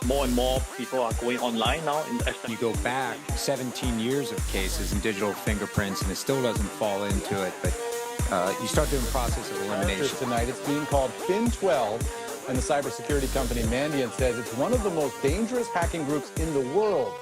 more and more people are going online now. You go back 17 years of cases and digital fingerprints, and it still doesn't fall into it, but you start doing process of elimination. Tonight, it's being called FIN12, and the cybersecurity company Mandiant says it's one of the most dangerous hacking groups in the world.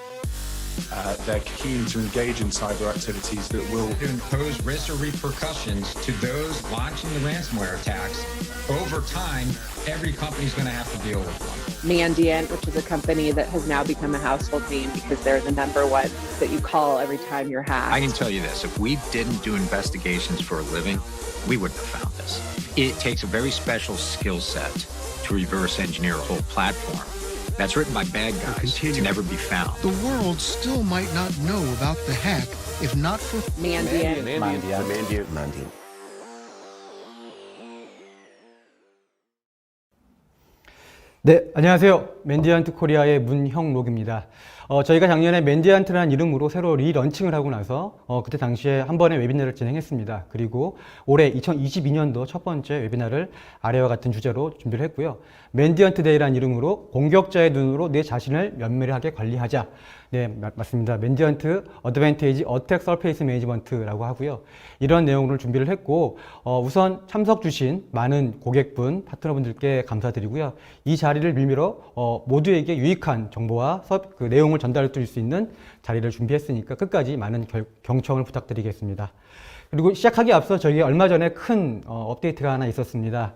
They're keen to engage in cyber activities that will impose risks or repercussions to those launching the ransomware attacks. Over time, every company's going to have to deal with one. Mandiant, which is a company that has now become a household name because they're the number one that you call every time you're hacked. I can tell you this, if we didn't do investigations for a living, we wouldn't have found this. It takes a very special skill set to reverse engineer a whole platform that's written by bad guys to never be found. The world still might not know about the hack if not for Mandiant. Mandiant. 네, 안녕하세요. 맨디안트 코리아의 문형록입니다. 저희가 작년에 맨디안트라는 이름으로 새로 리런칭을 하고 나서 그때 당시에 한 번의 웨비나를 진행했습니다. 그리고 올해 2022년도 첫 번째 웨비나를 아래와 같은 주제로 준비를 했고요. 맨디안트 데이라는 이름으로 공격자의 눈으로 내 자신을 면밀하게 관리하자. 네, 맞습니다. 맨디안트 어드밴티지 어택 서페이스 매니지먼트라고 하고요. 이런 내용을 준비를 했고 우선 참석 주신 많은 고객분, 파트너분들께 감사드리고요. 이 자리를 빌미로 모두에게 유익한 정보와 그 내용을 전달해 드릴 수 있는 자리를 준비했으니까 끝까지 많은 경청을 부탁드리겠습니다. 그리고 시작하기 앞서 저희 얼마 전에 큰 업데이트가 하나 있었습니다.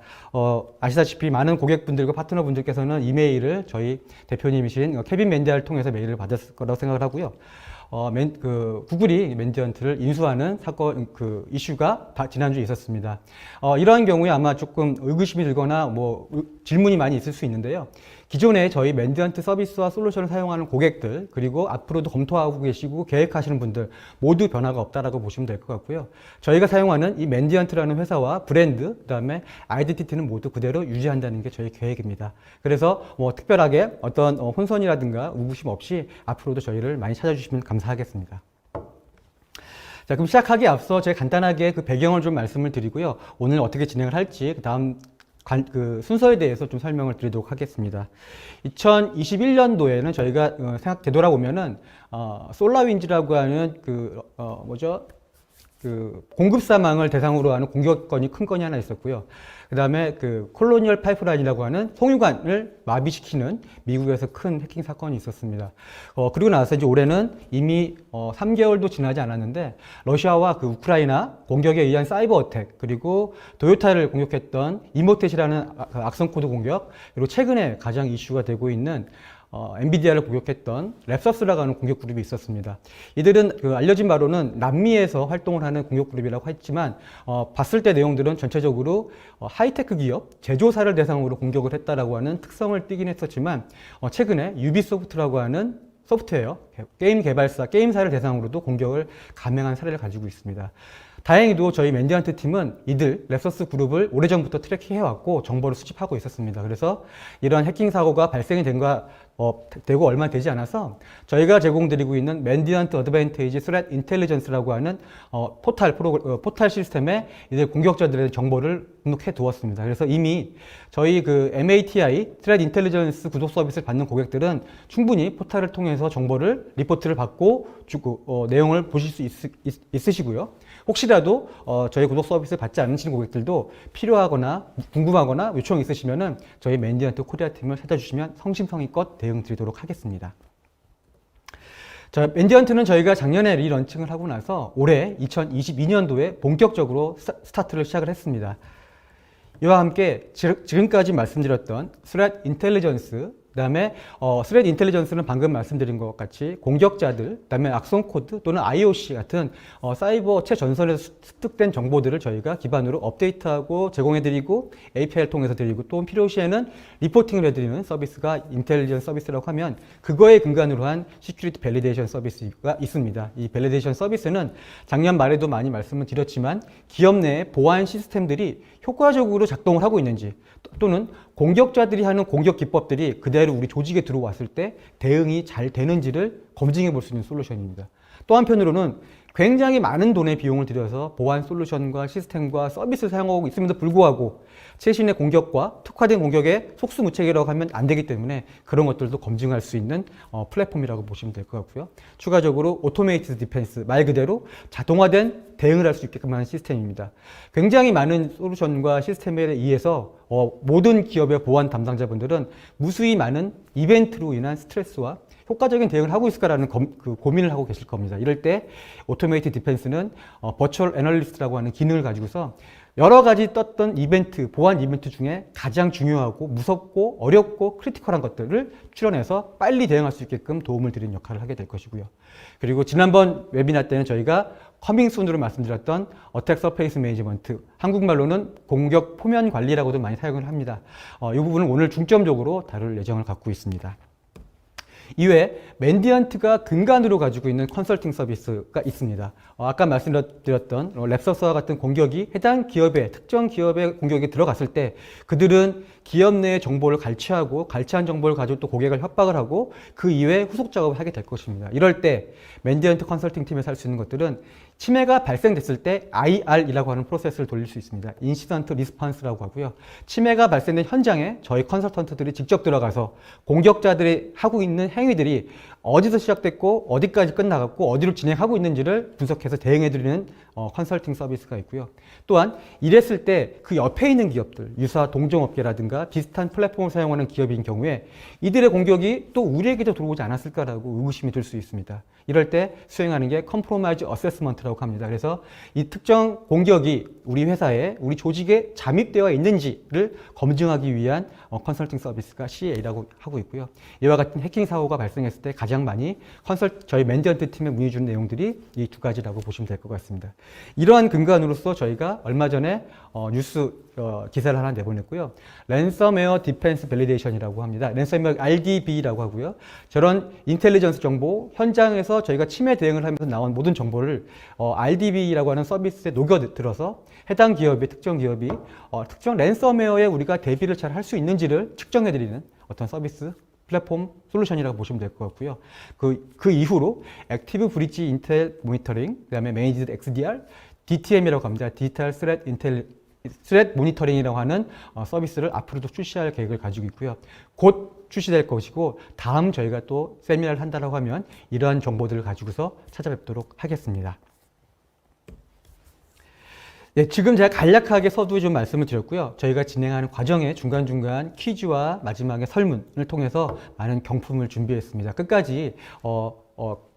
아시다시피 많은 고객분들과 파트너분들께서는 이메일을 저희 대표님이신 케빈 맨디아를 통해서 메일을 받았을 거라고 생각을 하고요. 구글이 맨디언트를 인수하는 사건, 이슈가 지난주에 있었습니다. 이러한 경우에 아마 조금 의구심이 들거나 질문이 많이 있을 수 있는데요. 기존에 저희 맨디언트 서비스와 솔루션을 사용하는 고객들, 그리고 앞으로도 검토하고 계시고 계획하시는 분들 모두 변화가 없다라고 보시면 될 것 같고요. 저희가 사용하는 이 맨디언트라는 회사와 브랜드, 그 다음에 아이덴티티는 모두 그대로 유지한다는 게 저희 계획입니다. 그래서 특별하게 어떤 혼선이라든가 의구심 없이 앞으로도 저희를 많이 찾아주시면 감사하겠습니다. 자, 그럼 시작하기에 앞서 제가 간단하게 그 배경을 좀 말씀을 드리고요. 오늘 어떻게 진행을 할지, 그 다음 순서에 대해서 좀 설명을 드리도록 하겠습니다. 2021년도에는 저희가 되돌아보면은 솔라윈즈라고 하는 공급사망을 대상으로 하는 공격건이 큰 건이 하나 있었고요. 그 다음에 콜로니얼 파이프라인이라고 하는 송유관을 마비시키는 미국에서 큰 해킹 사건이 있었습니다. 그리고 나서 이제 올해는 이미 3개월도 지나지 않았는데 러시아와 우크라이나 공격에 의한 사이버 어택, 그리고 도요타를 공격했던 이모텟이라는 악성 코드 공격, 그리고 최근에 가장 이슈가 되고 있는 엔비디아를 공격했던 랩서스라고 하는 공격 그룹이 있었습니다. 이들은 알려진 바로는 남미에서 활동을 하는 공격 그룹이라고 했지만 봤을 때 내용들은 전체적으로 하이테크 기업, 제조사를 대상으로 공격을 했다라고 하는 특성을 띠긴 했었지만 최근에 유비소프트라고 하는 소프트웨어, 게임 개발사, 게임사를 대상으로도 공격을 감행한 사례를 가지고 있습니다. 다행히도 저희 맨디안트 팀은 이들 랩서스 그룹을 오래전부터 트래킹해왔고 정보를 수집하고 있었습니다. 그래서 이러한 해킹 사고가 발생이 되고 얼마 되지 않아서 저희가 제공드리고 있는 맨디안트 어드밴티지 스레트 인텔리전스라고 하는 포탈 시스템에 이들 공격자들의 정보를 등록해 두었습니다. 그래서 이미 저희 MATI 스레트 인텔리전스 구독 서비스를 받는 고객들은 충분히 포탈을 통해서 정보를 리포트를 받고 내용을 보실 수 있으시고요. 혹시라도 저희 구독 서비스 받지 않으시는 고객들도 필요하거나 궁금하거나 요청이 있으시면은 저희 맨디안트 코리아 팀을 찾아주시면 성심성의껏 대응 드리도록 하겠습니다. 자, 맨디언트는 저희가 작년에 리런칭을 하고 나서 올해 2022년도에 본격적으로 스타트를 시작을 했습니다. 이와 함께 지금까지 말씀드렸던 스레트 인텔리전스, 그 다음에 스레트 인텔리전스는 방금 말씀드린 것 같이 공격자들, 그 다음에 악성 코드 또는 IOC 같은 사이버 최전선에서 습득된 정보들을 저희가 기반으로 업데이트하고 제공해드리고 API를 통해서 드리고 또 필요시에는 리포팅을 해드리는 서비스가 인텔리전스 서비스라고 하면 그거에 근간으로 한 시큐리티 밸리데이션 서비스가 있습니다. 이 밸리데이션 서비스는 작년 말에도 많이 말씀을 드렸지만 기업 내 보안 시스템들이 효과적으로 작동을 하고 있는지 또는 공격자들이 하는 공격 기법들이 그대로 우리 조직에 들어왔을 때 대응이 잘 되는지를 검증해 볼 수 있는 솔루션입니다. 또 한편으로는 굉장히 많은 돈의 비용을 들여서 보안 솔루션과 시스템과 서비스를 사용하고 있음에도 불구하고 최신의 공격과 특화된 공격의 속수무책이라고 하면 안 되기 때문에 그런 것들도 검증할 수 있는 플랫폼이라고 보시면 될 것 같고요. 추가적으로 오토메이티드 디펜스, 말 그대로 자동화된 대응을 할 수 있게끔 하는 시스템입니다. 굉장히 많은 솔루션과 시스템에 의해서 모든 기업의 보안 담당자분들은 무수히 많은 이벤트로 인한 스트레스와 효과적인 대응을 하고 있을까라는 고민을 하고 계실 겁니다. 이럴 때 오토메이티드 디펜스는 버추얼 애널리스트라고 하는 기능을 가지고서 여러 가지 떴던 이벤트, 보안 이벤트 중에 가장 중요하고 무섭고 어렵고 크리티컬한 것들을 추론해서 빨리 대응할 수 있게끔 도움을 드리는 역할을 하게 될 것이고요. 그리고 지난번 웨비나 때는 저희가 커밍순으로 말씀드렸던 어택 서페이스 매니지먼트, 한국말로는 공격 포면 관리라고도 많이 사용을 합니다. 이 부분은 오늘 중점적으로 다룰 예정을 갖고 있습니다. 이외에 맨디언트가 근간으로 가지고 있는 컨설팅 서비스가 있습니다. 아까 말씀드렸던 랩서스와 같은 공격이 해당 기업의 특정 기업의 공격이 들어갔을 때 그들은 기업 내의 정보를 갈취하고 갈취한 정보를 가지고 또 고객을 협박을 하고 그 이외에 후속 작업을 하게 될 것입니다. 이럴 때 맨디언트 컨설팅 팀에서 할 수 있는 것들은 침해가 발생됐을 때 IR이라고 하는 프로세스를 돌릴 수 있습니다. 인시던트 리스폰스라고 하고요. 침해가 발생된 현장에 저희 컨설턴트들이 직접 들어가서 공격자들이 하고 있는 행위들이 어디서 시작됐고 어디까지 끝나갔고 어디로 진행하고 있는지를 분석해서 대응해드리는 컨설팅 서비스가 있고요. 또한 이랬을 때 그 옆에 있는 기업들, 유사 동종업계라든가 비슷한 플랫폼을 사용하는 기업인 경우에 이들의 공격이 또 우리에게도 들어오지 않았을까라고 의구심이 들 수 있습니다. 이럴 때 수행하는 게 컴프로마이즈 어세스먼트라고 합니다. 그래서 이 특정 공격이 우리 회사에, 우리 조직에 잠입되어 있는지를 검증하기 위한 컨설팅 서비스가 CA라고 하고 있고요. 이와 같은 해킹 사고가 발생했을 때 가장 많이 저희 맨디언트 팀에 문의 주는 내용들이 이 두 가지라고 보시면 될 것 같습니다. 이러한 근간으로서 저희가 얼마 전에 뉴스 기사를 하나 내보냈고요. 랜섬웨어 디펜스 밸리데이션이라고 합니다. 랜섬웨어 RDB라고 하고요. 저런 인텔리전스 정보, 현장에서 저희가 침해 대응을 하면서 나온 모든 정보를 RDB라고 하는 서비스에 녹여들어서 해당 기업이, 특정 기업이 특정 랜섬웨어에 우리가 대비를 잘 할 수 있는지를 측정해드리는 어떤 서비스, 플랫폼 솔루션이라고 보시면 될 것 같고요. 그 이후로 액티브 브리지 인텔 모니터링, 그 다음에 매니지드 XDR, DTM이라고 합니다. 디지털 스레트 모니터링이라고 하는 서비스를 앞으로도 출시할 계획을 가지고 있고요. 곧 출시될 것이고 다음 저희가 또 세미나를 한다고 하면 이러한 정보들을 가지고서 찾아뵙도록 하겠습니다. 네, 지금 제가 간략하게 서두에 좀 말씀을 드렸고요. 저희가 진행하는 과정에 중간중간 퀴즈와 마지막에 설문을 통해서 많은 경품을 준비했습니다. 끝까지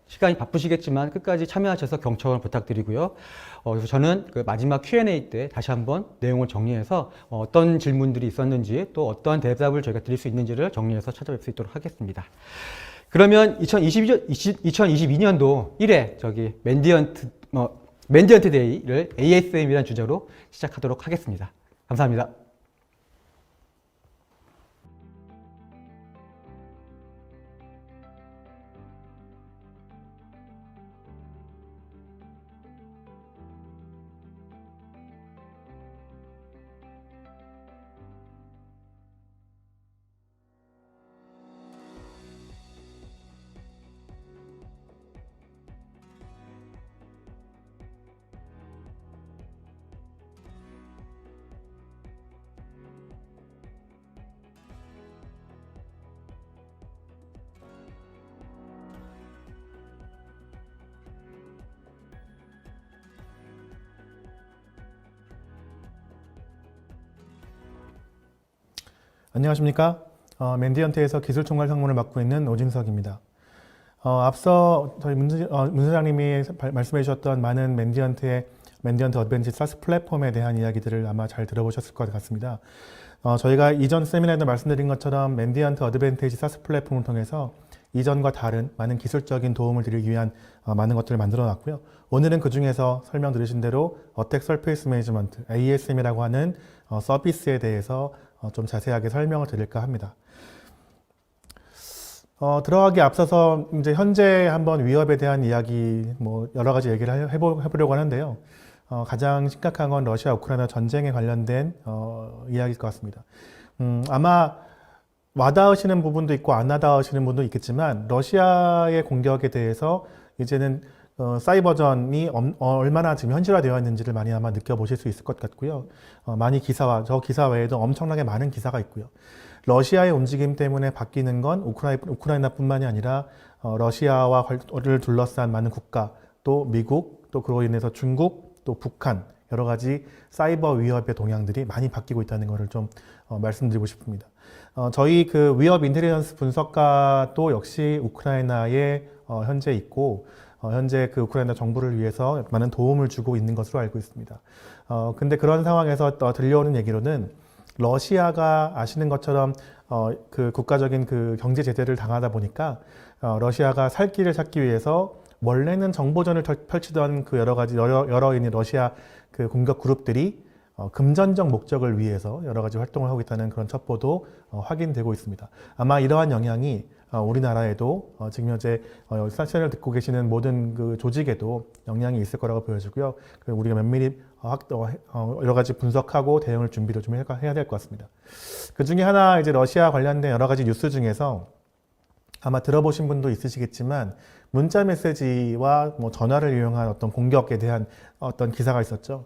시간이 바쁘시겠지만 끝까지 참여하셔서 경청을 부탁드리고요. 그래서 저는 그 마지막 Q&A 때 다시 한번 내용을 정리해서 어떤 질문들이 있었는지 또 어떠한 대답을 저희가 드릴 수 있는지를 정리해서 찾아뵐 수 있도록 하겠습니다. 그러면 2022년도 1회 맨디언트 데이를 ASM이라는 주제로 시작하도록 하겠습니다. 감사합니다. 안녕하십니까. 맨디언트에서 기술총괄 상무를 맡고 있는 오진석입니다. 앞서 저희 문 소장님이 말씀해 주셨던 많은 맨디언트 어드밴티지 사스 플랫폼에 대한 이야기들을 아마 잘 들어보셨을 것 같습니다. 저희가 이전 세미나에도 말씀드린 것처럼 맨디언트 어드밴티지 사스 플랫폼을 통해서 이전과 다른 많은 기술적인 도움을 드리기 위한 많은 것들을 만들어 놨고요. 오늘은 그 중에서 설명 들으신 대로 어택 서페이스 매니지먼트 ASM이라고 하는 서비스에 대해서 좀 자세하게 설명을 드릴까 합니다. 들어가기 앞서서 이제 현재 한번 위협에 대한 이야기, 여러 가지 얘기를 해보려고 하는데요. 가장 심각한 건 러시아 우크라이나 전쟁에 관련된 이야기일 것 같습니다. 아마 와닿으시는 부분도 있고 안 와닿으시는 부분도 있겠지만 러시아의 공격에 대해서 이제는 사이버전이 얼마나 지금 현실화되어 있는지를 많이 아마 느껴보실 수 있을 것 같고요. 많이 저 기사 외에도 엄청나게 많은 기사가 있고요. 러시아의 움직임 때문에 바뀌는 건 우크라이나뿐만이 아니라 러시아와를 둘러싼 많은 국가, 또 미국, 또 그로 인해서 중국, 또 북한 여러 가지 사이버 위협의 동향들이 많이 바뀌고 있다는 것을 좀 말씀드리고 싶습니다. 저희 그 위협 인텔리전스 분석가도 역시 우크라이나에 현재 있고 현재 그 우크라이나 정부를 위해서 많은 도움을 주고 있는 것으로 알고 있습니다. 근데 그런 상황에서 들려오는 얘기로는 러시아가 아시는 것처럼 그 국가적인 그 경제 제재를 당하다 보니까 러시아가 살 길을 찾기 위해서 원래는 정보전을 펼치던 그 여러 있는 러시아 그 공격 그룹들이 금전적 목적을 위해서 여러 가지 활동을 하고 있다는 그런 첩보도 확인되고 있습니다. 아마 이러한 영향이 우리나라에도 지금 현재 세션을 듣고 계시는 모든 그 조직에도 영향이 있을 거라고 보여지고요. 우리가 면밀히 여러 가지 분석하고 대응을 준비를 좀 해야 될 것 같습니다. 그 중에 하나 이제 러시아 관련된 여러 가지 뉴스 중에서 아마 들어보신 분도 있으시겠지만 문자 메시지와 뭐 전화를 이용한 어떤 공격에 대한 어떤 기사가 있었죠.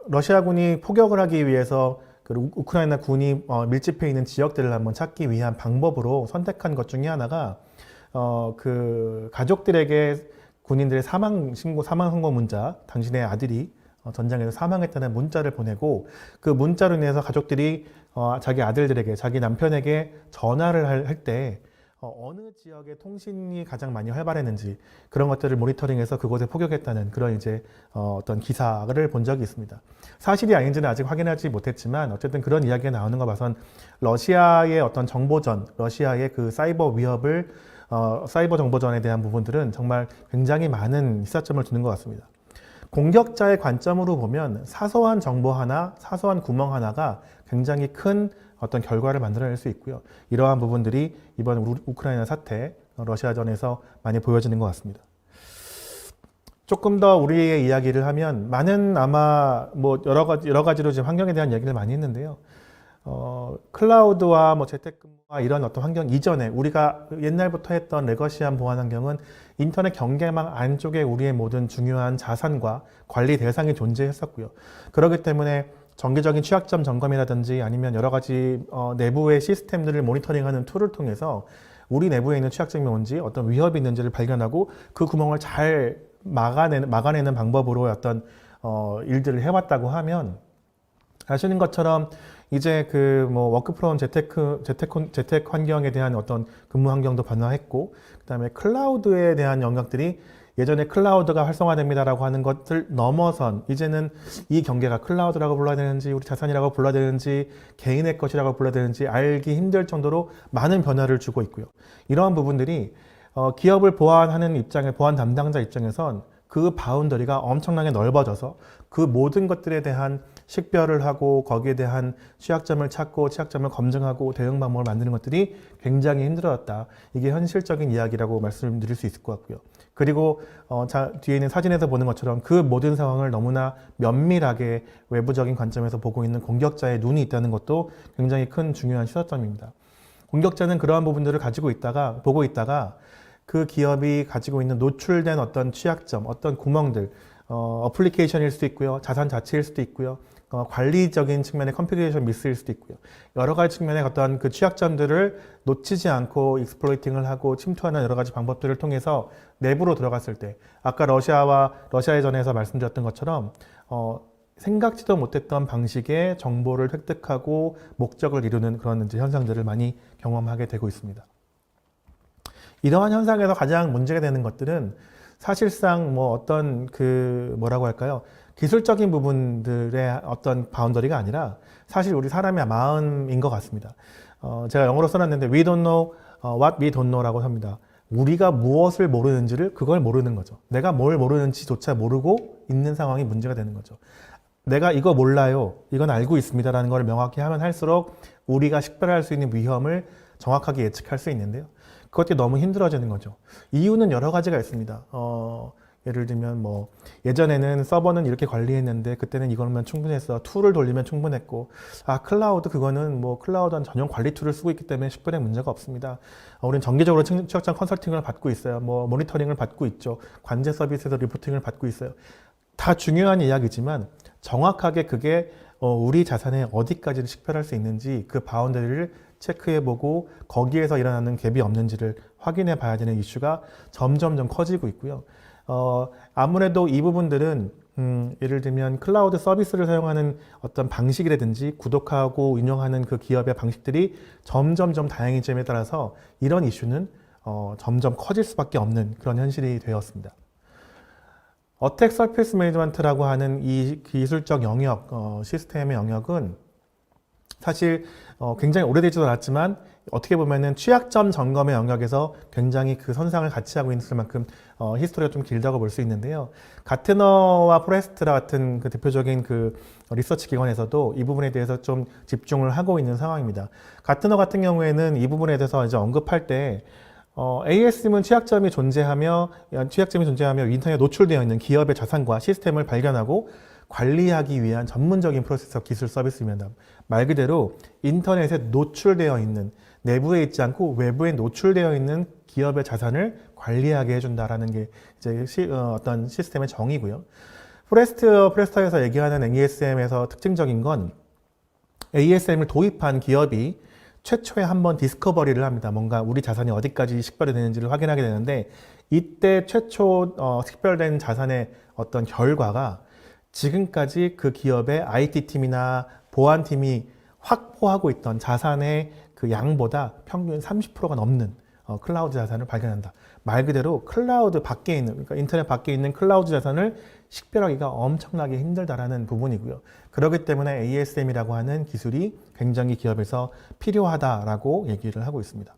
러시아군이 포격을 하기 위해서 그 우크라이나 군이 밀집해 있는 지역들을 한번 찾기 위한 방법으로 선택한 것 중에 하나가 그 가족들에게 군인들의 사망 선고 문자, 당신의 아들이 전장에서 사망했다는 문자를 보내고 그 문자로 인해서 가족들이 자기 아들들에게, 자기 남편에게 전화를 할 때 어느 지역의 통신이 가장 많이 활발했는지 그런 것들을 모니터링해서 그곳에 포격했다는 그런 이제 어떤 기사를 본 적이 있습니다. 사실이 아닌지는 아직 확인하지 못했지만 어쨌든 그런 이야기가 나오는 거 봐선 러시아의 어떤 정보전, 러시아의 그 사이버 위협을 사이버 정보전에 대한 부분들은 정말 굉장히 많은 시사점을 두는 것 같습니다. 공격자의 관점으로 보면 사소한 정보 하나, 사소한 구멍 하나가 굉장히 큰 어떤 결과를 만들어낼 수 있고요. 이러한 부분들이 이번 우크라이나 사태, 러시아전에서 많이 보여지는 것 같습니다. 조금 더 우리의 이야기를 하면 많은 아마 뭐 여러 가지로 지금 환경에 대한 얘기를 많이 했는데요. 클라우드와 뭐 재택근무와 이런 어떤 환경 이전에 우리가 옛날부터 했던 레거시한 보안 환경은 인터넷 경계망 안쪽에 우리의 모든 중요한 자산과 관리 대상이 존재했었고요. 그렇기 때문에 정기적인 취약점 점검이라든지 아니면 여러 가지 내부의 시스템들을 모니터링하는 툴을 통해서 우리 내부에 있는 취약점이 뭔지 어떤 위협이 있는지를 발견하고 그 구멍을 잘 막아내는 방법으로 어떤 일들을 해왔다고 하면 아시는 것처럼 이제 그 뭐 워크 프롬 재택 환경에 대한 어떤 근무 환경도 변화했고 그다음에 클라우드에 대한 영역들이 예전에 클라우드가 활성화됩니다라고 하는 것을 넘어선 이제는 이 경계가 클라우드라고 불러야 되는지 우리 자산이라고 불러야 되는지 개인의 것이라고 불러야 되는지 알기 힘들 정도로 많은 변화를 주고 있고요. 이러한 부분들이 기업을 보완하는 입장에 보안 담당자 입장에선 그 바운더리가 엄청나게 넓어져서 그 모든 것들에 대한 식별을 하고 거기에 대한 취약점을 찾고 취약점을 검증하고 대응 방법을 만드는 것들이 굉장히 힘들어졌다. 이게 현실적인 이야기라고 말씀드릴 수 있을 것 같고요. 그리고 뒤에 있는 사진에서 보는 것처럼 그 모든 상황을 너무나 면밀하게 외부적인 관점에서 보고 있는 공격자의 눈이 있다는 것도 굉장히 큰 중요한 시사점입니다. 공격자는 그러한 부분들을 보고 있다가 그 기업이 가지고 있는 노출된 어떤 취약점, 어떤 구멍들, 어플리케이션일 수도 있고요. 자산 자체일 수도 있고요. 관리적인 측면의 컨피그레이션 미스일 수도 있고요. 여러 가지 측면의 어떤 그 취약점들을 놓치지 않고 익스플로이팅을 하고 침투하는 여러 가지 방법들을 통해서 내부로 들어갔을 때 아까 러시아의 전에서 말씀드렸던 것처럼 생각지도 못했던 방식의 정보를 획득하고 목적을 이루는 그런 이제 현상들을 많이 경험하게 되고 있습니다. 이러한 현상에서 가장 문제가 되는 것들은 사실상 뭐 어떤 그 뭐라고 할까요? 기술적인 부분들의 어떤 바운더리가 아니라 사실 우리 사람의 마음인 것 같습니다. 제가 영어로 써놨는데 we don't know what we don't know라고 합니다. 우리가 무엇을 모르는지를 그걸 모르는 거죠. 내가 뭘 모르는지조차 모르고 있는 상황이 문제가 되는 거죠. 내가 이거 몰라요. 이건 알고 있습니다라는 걸 명확히 하면 할수록 우리가 식별할 수 있는 위험을 정확하게 예측할 수 있는데요. 그것이 너무 힘들어지는 거죠. 이유는 여러 가지가 있습니다. 예를 들면 뭐 예전에는 서버는 이렇게 관리했는데 그때는 이거면 충분했어. 툴을 돌리면 충분했고, 클라우드 그거는 뭐 클라우드한 전용 관리 툴을 쓰고 있기 때문에 식별에 문제가 없습니다. 우리는 정기적으로 취약점 컨설팅을 받고 있어요. 뭐 모니터링을 받고 있죠. 관제 서비스에서 리포팅을 받고 있어요. 다 중요한 이야기지만 정확하게 그게 우리 자산에 어디까지를 식별할 수 있는지 그 바운더리를 체크해보고 거기에서 일어나는 갭이 없는지를 확인해 봐야 되는 이슈가 점점점 커지고 있고요. 아무래도 이 부분들은 예를 들면 클라우드 서비스를 사용하는 어떤 방식이라든지 구독하고 운영하는 그 기업의 방식들이 점점점 다양해짐에 따라서 이런 이슈는 점점 커질 수밖에 없는 그런 현실이 되었습니다. 어택 서피스 매니지먼트라고 하는 이 기술적 영역, 시스템의 영역은 사실 굉장히 오래되지도 않았지만 어떻게 보면은 취약점 점검의 영역에서 굉장히 그 선상을 같이 하고 있을 만큼 히스토리가 좀 길다고 볼 수 있는데요. 가트너와 포레스트라 같은 그 대표적인 그 리서치 기관에서도 이 부분에 대해서 좀 집중을 하고 있는 상황입니다. 가트너 같은 경우에는 이 부분에 대해서 이제 언급할 때 ASM은 취약점이 존재하며 인터넷에 노출되어 있는 기업의 자산과 시스템을 발견하고 관리하기 위한 전문적인 프로세서 기술 서비스입니다. 말 그대로 인터넷에 노출되어 있는, 내부에 있지 않고 외부에 노출되어 있는 기업의 자산을 관리하게 해준다라는 게 이제 어떤 시스템의 정의고요. 포레스터에서 얘기하는 ASM에서 특징적인 건 ASM을 도입한 기업이 최초에 한번 디스커버리를 합니다. 뭔가 우리 자산이 어디까지 식별이 되는지를 확인하게 되는데, 이때 최초 식별된 자산의 어떤 결과가 지금까지 그 기업의 IT팀이나 보안팀이 확보하고 있던 자산의 그 양보다 평균 30%가 넘는 클라우드 자산을 발견한다. 말 그대로 클라우드 밖에 있는, 그러니까 인터넷 밖에 있는 클라우드 자산을 식별하기가 엄청나게 힘들다라는 부분이고요. 그렇기 때문에 ASM이라고 하는 기술이 굉장히 기업에서 필요하다라고 얘기를 하고 있습니다.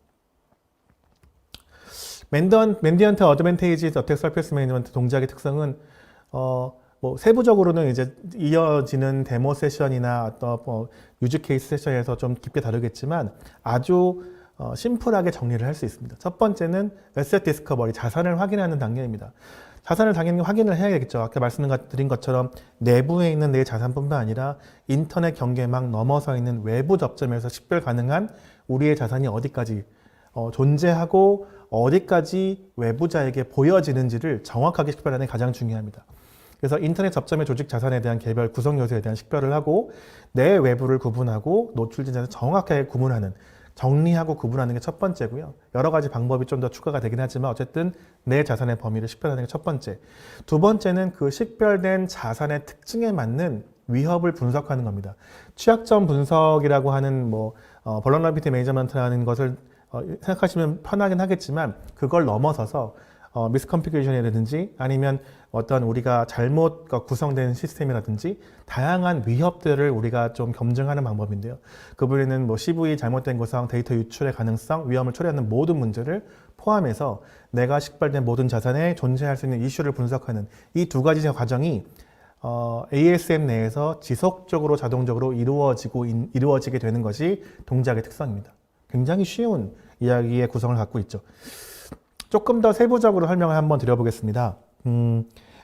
맨디언트 어드밴테이지 어택 서피스 매니지먼트 동작의 특성은 뭐 세부적으로는 이제 이어지는 데모 세션이나 어떤 유즈 케이스 세션에서 좀 깊게 다루겠지만 아주 심플하게 정리를 할 수 있습니다. 첫 번째는 에셋 디스커버리, 자산을 확인하는 단계입니다. 자산을 당연히 확인을 해야겠죠. 아까 말씀드린 것처럼 내부에 있는 내 자산뿐만 아니라 인터넷 경계망 넘어서 있는 외부 접점에서 식별 가능한 우리의 자산이 어디까지 존재하고 어디까지 외부자에게 보여지는지를 정확하게 식별하는 게 가장 중요합니다. 그래서 인터넷 접점의 조직 자산에 대한 개별 구성 요소에 대한 식별을 하고 내 외부를 구분하고 노출된 자산을 정확하게 구분하는, 정리하고 구분하는 게 첫 번째고요. 여러 가지 방법이 좀 더 추가가 되긴 하지만 어쨌든 내 자산의 범위를 식별하는 게 첫 번째. 두 번째는 그 식별된 자산의 특징에 맞는 위협을 분석하는 겁니다. 취약점 분석이라고 하는 vulnerability management라는 것을 생각하시면 편하긴 하겠지만 그걸 넘어서서 미스컨피규레이션이라든지 아니면 어떤 우리가 잘못 구성된 시스템이라든지 다양한 위협들을 우리가 좀 검증하는 방법인데요. 그 부분에는 CV 잘못된 구성, 데이터 유출의 가능성, 위험을 초래하는 모든 문제를 포함해서 내가 식별된 모든 자산에 존재할 수 있는 이슈를 분석하는 이 두 가지 과정이 ASM 내에서 지속적으로 자동적으로 이루어지게 되는 것이 동작의 특성입니다. 굉장히 쉬운 이야기의 구성을 갖고 있죠. 조금 더 세부적으로 설명을 한번 드려보겠습니다.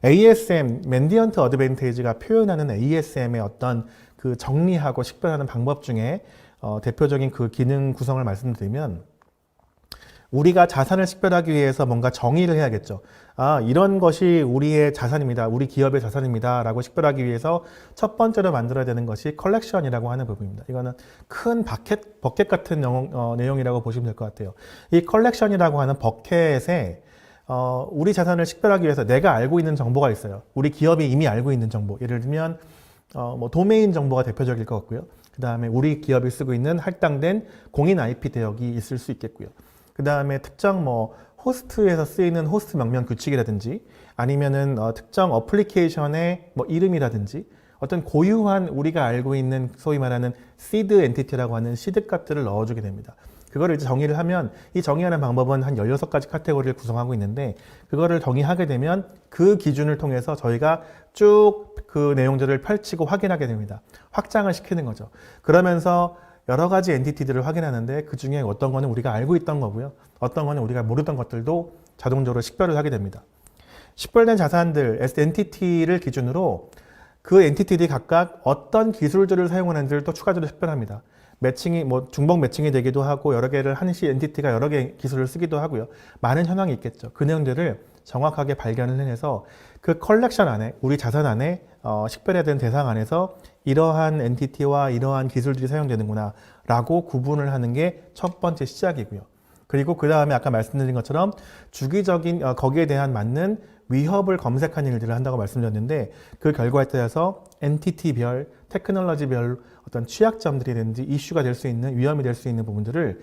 ASM, 맨디언트 어드밴테이지가 표현하는 ASM의 어떤 그 정리하고 식별하는 방법 중에 대표적인 그 기능 구성을 말씀드리면, 우리가 자산을 식별하기 위해서 뭔가 정의를 해야겠죠. 이런 것이 우리의 자산입니다. 우리 기업의 자산입니다. 라고 식별하기 위해서 첫 번째로 만들어야 되는 것이 컬렉션이라고 하는 부분입니다. 이거는 큰 버켓 같은 내용이라고 보시면 될 것 같아요. 이 컬렉션이라고 하는 버켓에 우리 자산을 식별하기 위해서 내가 알고 있는 정보가 있어요. 우리 기업이 이미 알고 있는 정보. 예를 들면 도메인 정보가 대표적일 것 같고요. 그 다음에 우리 기업이 쓰고 있는 할당된 공인 IP 대역이 있을 수 있겠고요. 그 다음에 특정 호스트에서 쓰이는 호스트 명령 규칙이라든지 아니면은 특정 어플리케이션의 이름이라든지 어떤 고유한 우리가 알고 있는 소위 말하는 시드 엔티티라고 하는 시드 값들을 넣어주게 됩니다. 그거를 이제 정의를 하면, 이 정의하는 방법은 한 16가지 카테고리를 구성하고 있는데, 그거를 정의하게 되면 그 기준을 통해서 저희가 쭉 그 내용들을 펼치고 확인하게 됩니다. 확장을 시키는 거죠. 그러면서 여러 가지 엔티티들을 확인하는데 그 중에 어떤 거는 우리가 알고 있던 거고요. 어떤 거는 우리가 모르던 것들도 자동적으로 식별을 하게 됩니다. 식별된 자산들, 엔티티를 기준으로 그 엔티티들이 각각 어떤 기술들을 사용하는지를 또 추가적으로 식별합니다. 매칭이 중복 매칭이 되기도 하고 여러 개를 한 엔티티가 여러 개 기술을 쓰기도 하고요. 많은 현황이 있겠죠. 그 내용들을 정확하게 발견을 해내서 그 컬렉션 안에 우리 자산 안에 식별해야 되는 대상 안에서 이러한 엔티티와 이러한 기술들이 사용되는구나 라고 구분을 하는 게 첫 번째 시작이고요. 그리고 그 다음에 아까 말씀드린 것처럼 주기적인 거기에 대한 맞는 위협을 검색하는 일들을 한다고 말씀드렸는데 그 결과에 따라서 엔티티별, 테크놀로지별 어떤 취약점들이든지 이슈가 될 수 있는 위험이 될 수 있는 부분들을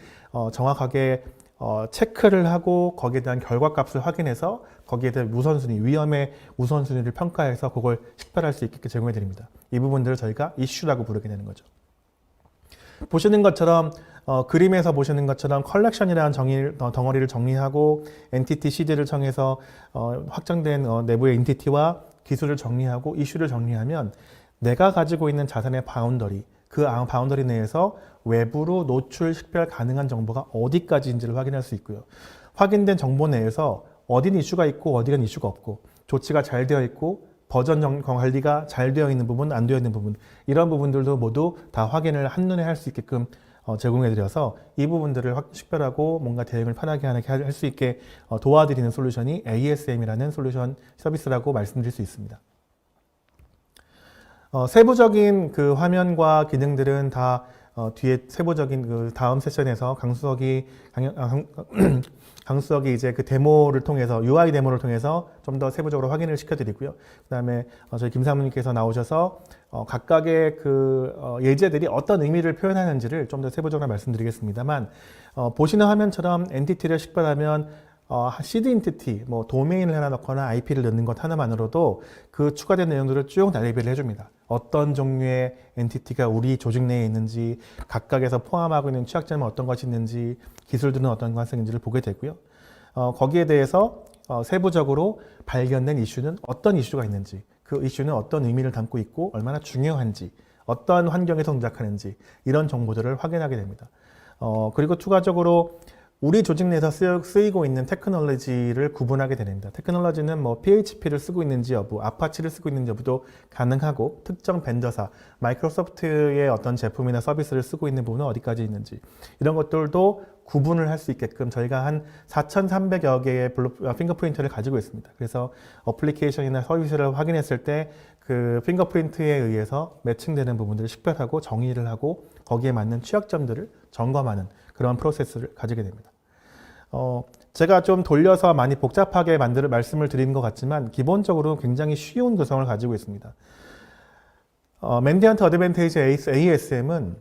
정확하게 체크를 하고 거기에 대한 결과값을 확인해서 거기에 대한 우선순위, 위험의 우선순위를 평가해서 그걸 식별할 수 있게 제공해 드립니다. 이 부분들을 저희가 이슈라고 부르게 되는 거죠. 보시는 것처럼 그림에서 보시는 것처럼 컬렉션이라는 덩어리를 정리하고 엔티티 CD를 정해서 확정된 내부의 엔티티와 기술을 정리하고 이슈를 정리하면 내가 가지고 있는 자산의 바운더리, 그 바운더리 내에서 외부로 노출, 식별 가능한 정보가 어디까지인지를 확인할 수 있고요. 확인된 정보 내에서 어디는 이슈가 있고 어디는 이슈가 없고 조치가 잘 되어 있고 버전 관리가 잘 되어 있는 부분, 안 되어 있는 부분 이런 부분들도 모두 다 확인을 한눈에 할 수 있게끔 제공해 드려서 이 부분들을 식별하고 뭔가 대응을 편하게 할 수 있게 도와드리는 솔루션이 ASM이라는 솔루션 서비스라고 말씀드릴 수 있습니다. 세부적인 그 화면과 기능들은 다 뒤에 세부적인 그 다음 세션에서 강수석이 이제 그 데모를 통해서 UI 데모를 통해서 좀 더 세부적으로 확인을 시켜드리고요. 그 다음에 저희 김 사모님께서 나오셔서 각각의 그 예제들이 어떤 의미를 표현하는지를 좀 더 세부적으로 말씀드리겠습니다만 보시는 화면처럼 엔티티를 식별하면 시드 엔티티, 도메인을 하나 넣거나 IP를 넣는 것 하나만으로도 그 추가된 내용들을 쭉 나레이비를 해줍니다. 어떤 종류의 엔티티가 우리 조직 내에 있는지, 각각에서 포함하고 있는 취약점은 어떤 것이 있는지, 기술들은 어떤 것이 있는지를 보게 되고요. 거기에 대해서 세부적으로 발견된 이슈는 어떤 이슈가 있는지, 그 이슈는 어떤 의미를 담고 있고 얼마나 중요한지, 어떤 환경에서 동작하는지 이런 정보들을 확인하게 됩니다. 그리고 추가적으로 우리 조직 내에서 쓰이고 있는 테크놀로지를 구분하게 됩니다. 테크놀로지는 PHP를 쓰고 있는지 여부, 아파치를 쓰고 있는지 여부도 가능하고 특정 벤더사, 마이크로소프트의 어떤 제품이나 서비스를 쓰고 있는 부분은 어디까지 있는지 이런 것들도 구분을 할 수 있게끔 저희가 한 4,300여 개의 핑거프린트를 가지고 있습니다. 그래서 어플리케이션이나 서비스를 확인했을 때 그 핑거프린트에 의해서 매칭되는 부분들을 식별하고 정의를 하고 거기에 맞는 취약점들을 점검하는 그런 프로세스를 가지게 됩니다. 제가 좀 돌려서 많이 복잡하게 말씀을 드리는 것 같지만 기본적으로 굉장히 쉬운 구성을 가지고 있습니다. 맨디언트 어드밴티지 ASM은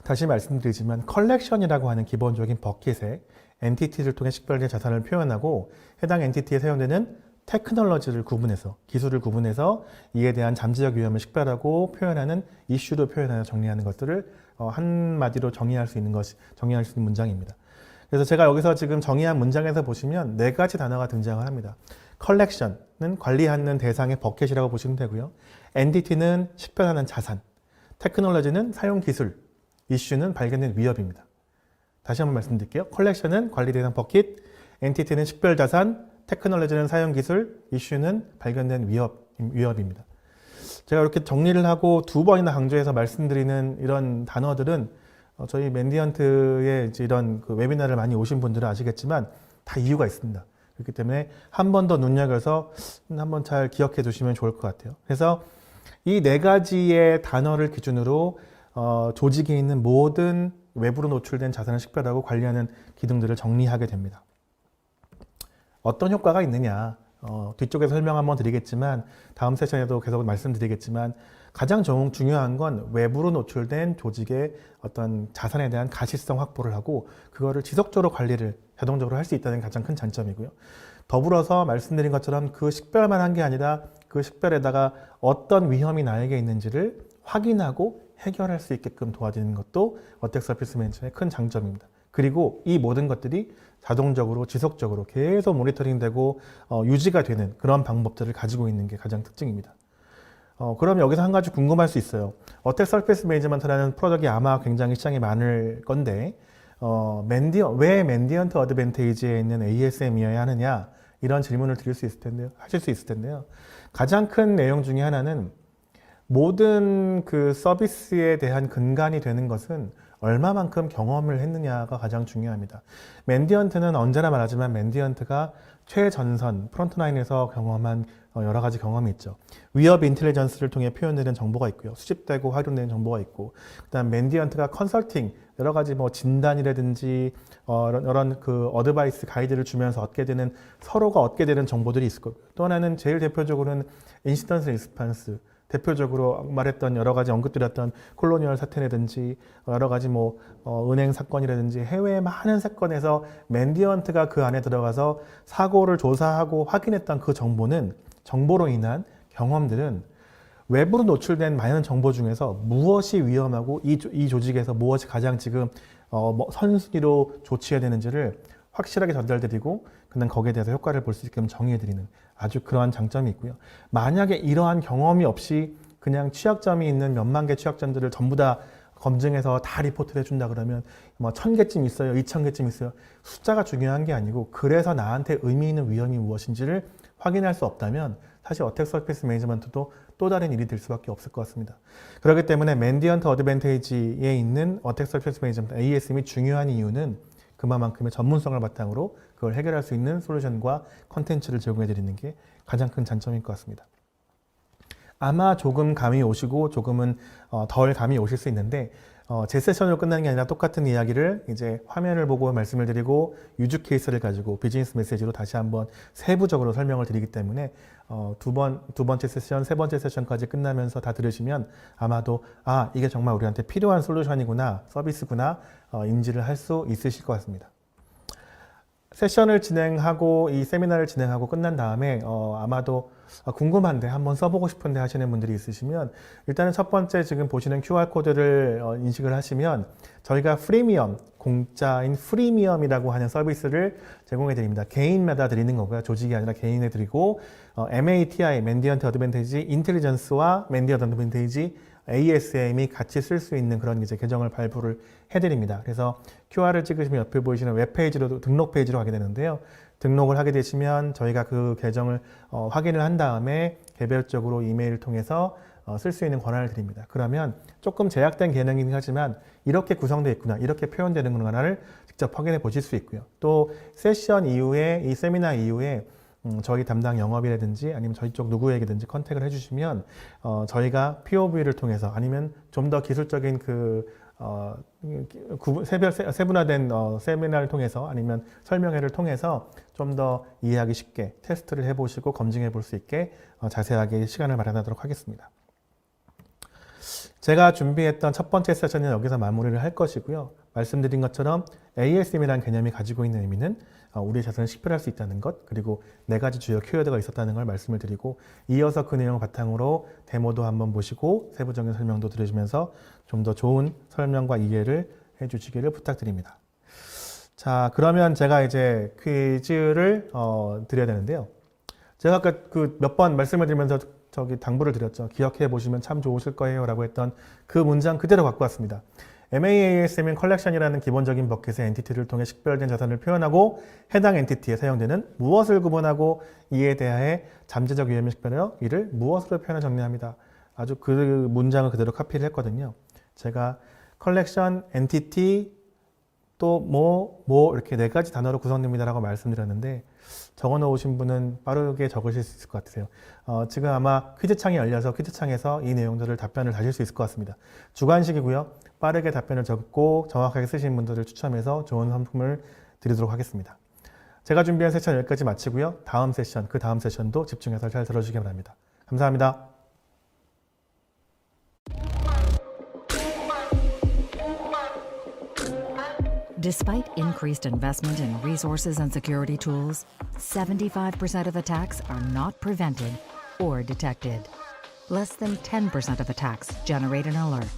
다시 말씀드리지만 컬렉션이라고 하는 기본적인 버킷에 엔티티를 통해 식별된 자산을 표현하고 해당 엔티티에 사용되는 테크놀로지를 구분해서 기술을 구분해서 이에 대한 잠재적 위험을 식별하고 표현하는 이슈로 표현하여 정리하는 것들을 한마디로 정의할 수 있는 문장입니다. 그래서 제가 여기서 지금 정의한 문장에서 보시면 4가지 단어가 등장을 합니다. 컬렉션은 관리하는 대상의 버켓이라고 보시면 되고요. 엔티티는 식별하는 자산, 테크놀로지는 사용 기술, 이슈는 발견된 위협입니다. 다시 한번 말씀드릴게요. 컬렉션은 관리 대상 버킷, 엔티티는 식별 자산, 테크놀로지는 사용 기술, 이슈는 발견된 위협입니다. 제가 이렇게 정리를 하고 2번이나 강조해서 말씀드리는 이런 단어들은 저희 맨디언트에 이런 그 웨비나를 많이 오신 분들은 아시겠지만 다 이유가 있습니다. 그렇기 때문에 한 번 더 눈여겨서 한번 잘 기억해 두시면 좋을 것 같아요. 그래서 이 4가지의 단어를 기준으로 조직에 있는 모든 외부로 노출된 자산을 식별하고 관리하는 기능들을 정리하게 됩니다. 어떤 효과가 있느냐? 뒤쪽에서 설명 한번 드리겠지만 다음 세션에도 계속 말씀드리겠지만 가장 중요한 건 외부로 노출된 조직의 어떤 자산에 대한 가시성 확보를 하고 그거를 지속적으로 관리를 자동적으로 할 수 있다는 가장 큰 장점이고요. 더불어서 말씀드린 것처럼 그 식별만 한 게 아니라 그 식별에다가 어떤 위험이 나에게 있는지를 확인하고 해결할 수 있게끔 도와주는 것도 어택 서피스 매니저의 큰 장점입니다. 그리고 이 모든 것들이 자동적으로 지속적으로 계속 모니터링되고 유지가 되는 그런 방법들을 가지고 있는 게 가장 특징입니다. 그럼 여기서 한 가지 궁금할 수 있어요. 어택 서피스 매니지먼트라는 프로덕트이 아마 굉장히 시장이 많을 건데 왜 맨디언트 어드밴티지에 있는 ASM이어야 하느냐 이런 질문을 드릴 수 있을 텐데요. 하실 수 있을 텐데요. 가장 큰 내용 중에 하나는 모든 그 서비스에 대한 근간이 되는 것은 얼마만큼 경험을 했느냐가 가장 중요합니다. 맨디언트는 언제나 말하지만 맨디언트가 최전선, 프론트라인에서 경험한 여러 가지 경험이 있죠. 위협 인텔리전스를 통해 표현되는 정보가 있고요. 수집되고 활용되는 정보가 있고, 그다음 맨디언트가 컨설팅, 여러 가지 뭐 진단이라든지 이런 그 어드바이스 가이드를 주면서 얻게 되는 서로가 얻게 되는 정보들이 있을 거고요. 또 하나는 제일 대표적으로는 인시던스 리스판스, 대표적으로 말했던 여러 가지 언급드렸던 콜로니얼 사태라든지 여러 가지 뭐 은행 사건이라든지 해외의 많은 사건에서 맨디언트가 그 안에 들어가서 사고를 조사하고 확인했던 그 정보로 인한 경험들은 외부로 노출된 많은 정보 중에서 무엇이 위험하고 이 조직에서 무엇이 가장 지금 선순위로 조치해야 되는지를 확실하게 전달드리고 그다음 거기에 대해서 효과를 볼 수 있게끔 정의해드리는 아주 그러한 장점이 있고요. 만약에 이러한 경험이 없이 그냥 취약점이 있는 몇만 개 취약점들을 전부 다 검증해서 다 리포트를 해준다 그러면 뭐 1000개쯤 있어요, 2000개쯤 있어요. 숫자가 중요한 게 아니고 그래서 나한테 의미 있는 위험이 무엇인지를 확인할 수 없다면 사실 어택 서피스 매니지먼트도 또 다른 일이 될 수밖에 없을 것 같습니다. 그렇기 때문에 맨디언트 어드밴티지에 있는 어택 서피스 매니지먼트 ASM이 중요한 이유는 그만큼의 전문성을 바탕으로 그걸 해결할 수 있는 솔루션과 컨텐츠를 제공해 드리는 게 가장 큰 장점인 것 같습니다. 아마 조금 감이 오시고 조금은 덜 감이 오실 수 있는데 제 세션으로 끝나는 게 아니라 똑같은 이야기를 이제 화면을 보고 말씀을 드리고 유즈 케이스를 가지고 비즈니스 메시지로 다시 한번 세부적으로 설명을 드리기 때문에 두 번째 세션, 세 번째 세션까지 끝나면서 다 들으시면 아마도 이게 정말 우리한테 필요한 솔루션이구나, 서비스구나 인지를 할 수 있으실 것 같습니다. 세션을 진행하고 이 세미나를 진행하고 끝난 다음에 아마도 궁금한데 한번 써보고 싶은데 하시는 분들이 있으시면 일단은 첫 번째 지금 보시는 QR코드를 인식을 하시면 저희가 프리미엄, 공짜인 프리미엄이라고 하는 서비스를 제공해 드립니다. 개인마다 드리는 거고요. 조직이 아니라 개인에 드리고 MATI, 맨디언트 어드밴티지 인텔리전스와 맨디언트 어드밴티지 ASM이 같이 쓸 수 있는 그런 이제 계정을 발부를 해드립니다. 그래서 QR을 찍으시면 옆에 보이시는 웹페이지로 등록 페이지로 가게 되는데요. 등록을 하게 되시면 저희가 그 계정을 확인을 한 다음에 개별적으로 이메일을 통해서 쓸 수 있는 권한을 드립니다. 그러면 조금 제약된 기능이긴 하지만 이렇게 구성되어 있구나, 이렇게 표현되는구나를 직접 확인해 보실 수 있고요. 또 세션 이후에, 이 세미나 이후에 저희 담당 영업이라든지 아니면 저희 쪽 누구에게든지 컨택을 해주시면 저희가 POV를 통해서 아니면 좀 더 기술적인 세분화된 세미나를 통해서 아니면 설명회를 통해서 좀 더 이해하기 쉽게 테스트를 해보시고 검증해 볼 수 있게 자세하게 시간을 마련하도록 하겠습니다. 제가 준비했던 첫 번째 세션은 여기서 마무리를 할 것이고요. 말씀드린 것처럼 ASM이라는 개념이 가지고 있는 의미는 우리의 자산을 식별할 수 있다는 것, 그리고 4가지 주요 키워드가 있었다는 걸 말씀을 드리고 이어서 그 내용을 바탕으로 데모도 한번 보시고 세부적인 설명도 들으시면서 좀 더 좋은 설명과 이해를 해주시기를 부탁드립니다. 자, 그러면 제가 이제 퀴즈를 드려야 되는데요. 제가 아까 몇 번 말씀을 드리면서 당부를 드렸죠. 기억해 보시면 참 좋으실 거예요 라고 했던 그 문장 그대로 갖고 왔습니다. MAASM은 컬렉션이라는 기본적인 버킷의 엔티티를 통해 식별된 자산을 표현하고 해당 엔티티에 사용되는 무엇을 구분하고 이에 대하여 잠재적 위험을 식별하여 이를 무엇으로 표현해 정리합니다. 아주 그 문장을 그대로 카피를 했거든요. 제가 컬렉션, 엔티티, 또 뭐 이렇게 4가지 단어로 구성됩니다 라고 말씀드렸는데 적어 놓으신 분은 빠르게 적으실 수 있을 것 같으세요. 지금 아마 퀴즈창이 열려서 퀴즈창에서 이 내용들을 답변을 다실 수 있을 것 같습니다. 주관식이고요. 빠르게 답변을 적고 정확하게 쓰신 분들을 추첨해서 좋은 상품을 드리도록 하겠습니다. 제가 준비한 세션 여기까지 마치고요. 다음 세션, 그 다음 세션도 집중해서 잘 들어주시기 바랍니다. 감사합니다. Despite increased investment in resources and security tools, 75% of attacks are not prevented or detected. Less than 10% of attacks generate an alert.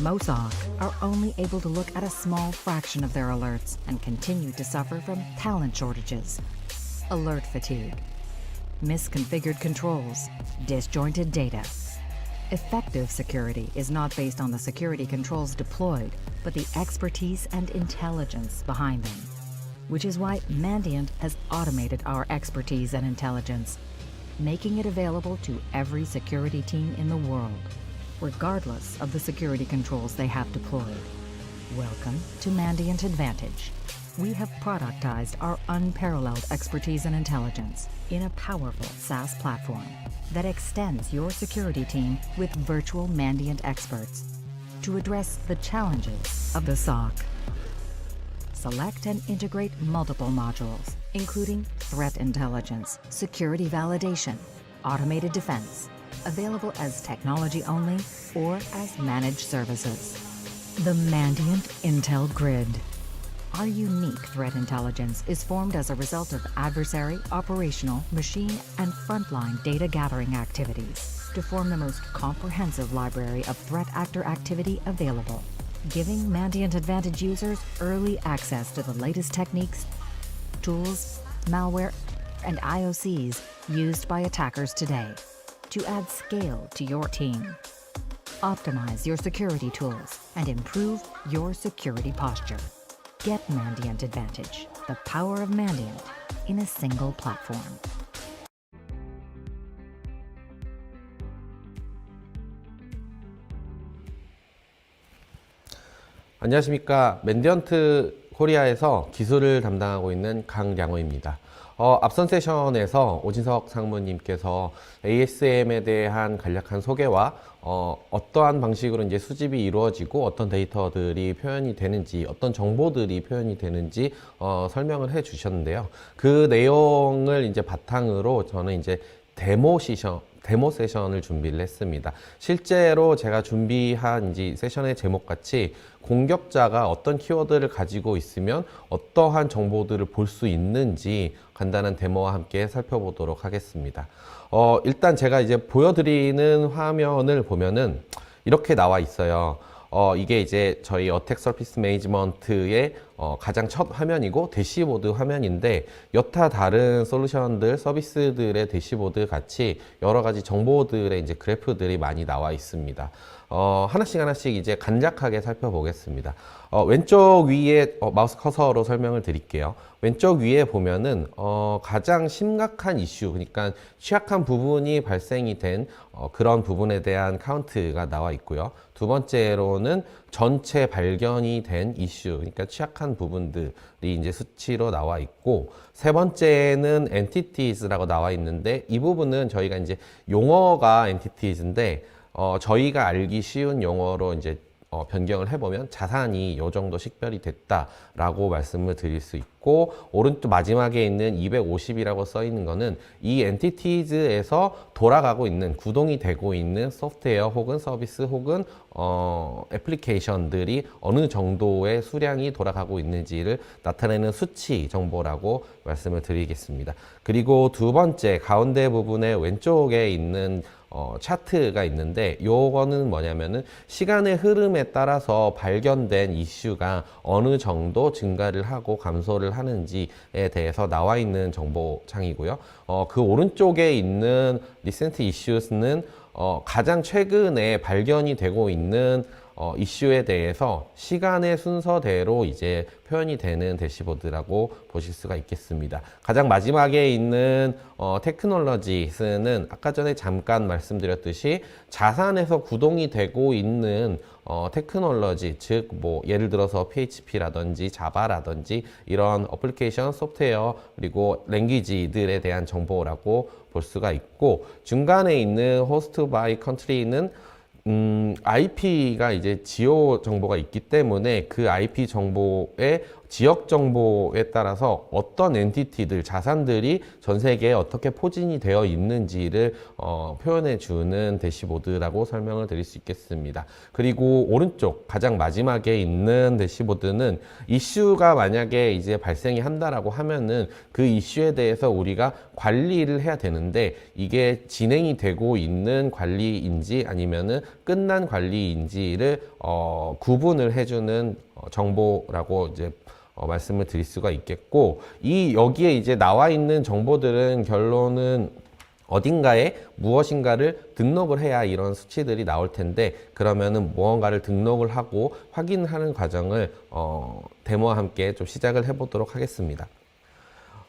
Mossack are only able to look at a small fraction of their alerts and continue to suffer from talent shortages, alert fatigue, misconfigured controls, disjointed data. Effective security is not based on the security controls deployed, but the expertise and intelligence behind them. which is why Mandiant has automated our expertise and intelligence, making it available to every security team in the world, regardless of the security controls they have deployed. Welcome to Mandiant Advantage. We have productized our unparalleled expertise and intelligence in a powerful SaaS platform that extends your security team with virtual Mandiant experts to address the challenges of the SOC. Select and integrate multiple modules, including threat intelligence, security validation, automated defense, available as technology only or as managed services. The Mandiant Intel Grid. Our unique threat intelligence is formed as a result of adversary, operational, machine, and frontline data gathering activities to form the most comprehensive library of threat actor activity available, giving Mandiant Advantage users early access to the latest techniques, tools, malware, and IOCs used by attackers today to add scale to your team. Optimize your security tools and improve your security posture. Get Mandiant Advantage, the power of Mandiant, in a single platform. 안녕하십니까. 맨디언트 코리아에서 기술을 담당하고 있는 강량호입니다. 앞선 세션에서 오진석 상무님께서 ASM에 대한 간략한 소개와 어떠한 방식으로 이제 수집이 이루어지고 어떤 데이터들이 표현이 되는지, 어떤 정보들이 표현이 되는지 설명을 해 주셨는데요. 그 내용을 이제 바탕으로 저는 이제 데모 세션을 준비를 했습니다. 실제로 제가 준비한 이제 세션의 제목 같이 공격자가 어떤 키워드를 가지고 있으면 어떠한 정보들을 볼 수 있는지 간단한 데모와 함께 살펴보도록 하겠습니다. 일단 제가 이제 보여드리는 화면을 보면은 이렇게 나와 있어요. 이게 이제 저희 어택 서피스 매니지먼트의 가장 첫 화면이고 대시보드 화면인데, 여타 다른 솔루션들, 서비스들의 대시보드 같이 여러 가지 정보들의 이제 그래프들이 많이 나와 있습니다. 하나씩 이제 간략하게 살펴보겠습니다. 왼쪽 위에 마우스 커서로 설명을 드릴게요. 왼쪽 위에 보면은 가장 심각한 이슈, 그러니까 취약한 부분이 발생이 된 그런 부분에 대한 카운트가 나와 있고요. 두 번째로는 전체 발견이 된 이슈, 그러니까 취약한 부분들이 이제 수치로 나와 있고, 세 번째는 entities라고 나와 있는데, 이 부분은 저희가 이제 용어가 entities인데 저희가 알기 쉬운 용어로 이제 변경을 해보면 자산이 요 정도 식별이 됐다라고 말씀을 드릴 수 있고, 오른쪽 마지막에 있는 250이라고 써 있는 거는 이 엔티티즈에서 돌아가고 있는, 구동이 되고 있는 소프트웨어 혹은 서비스 혹은 애플리케이션들이 어느 정도의 수량이 돌아가고 있는지를 나타내는 수치 정보라고 말씀을 드리겠습니다. 그리고 두 번째 가운데 부분에 왼쪽에 있는 차트가 있는데, 요거는 뭐냐면은 시간의 흐름에 따라서 발견된 이슈가 어느 정도 증가를 하고 감소를 하는지에 대해서 나와 있는 정보창이고요. 그 오른쪽에 있는 recent issues는 가장 최근에 발견이 되고 있는 이슈에 대해서 시간의 순서대로 이제 표현이 되는 대시보드라고 보실 수가 있겠습니다. 가장 마지막에 있는 테크놀로지스는 아까 전에 잠깐 말씀드렸듯이 자산에서 구동이 되고 있는 테크놀로지, 즉 뭐 예를 들어서 PHP라든지 자바라든지 이런 어플리케이션, 소프트웨어, 그리고 랭귀지들에 대한 정보라고 볼 수가 있고, 중간에 있는 호스트 바이 컨트리는 IP가 이제 지오 정보가 있기 때문에 그 IP 정보의 지역 정보에 따라서 어떤 엔티티들, 자산들이 전 세계에 어떻게 포진이 되어 있는지를 표현해 주는 대시보드라고 설명을 드릴 수 있겠습니다. 그리고 오른쪽 가장 마지막에 있는 대시보드는 이슈가 만약에 이제 발생이 한다라고 하면은 그 이슈에 대해서 우리가 관리를 해야 되는데, 이게 진행이 되고 있는 관리인지 아니면은 끝난 관리인지를 구분을 해주는 정보라고 이제 말씀을 드릴 수가 있겠고, 여기에 이제 나와 있는 정보들은 결론은 어딘가에 무엇인가를 등록을 해야 이런 수치들이 나올 텐데, 그러면은 무언가를 등록을 하고 확인하는 과정을 데모와 함께 좀 시작을 해보도록 하겠습니다.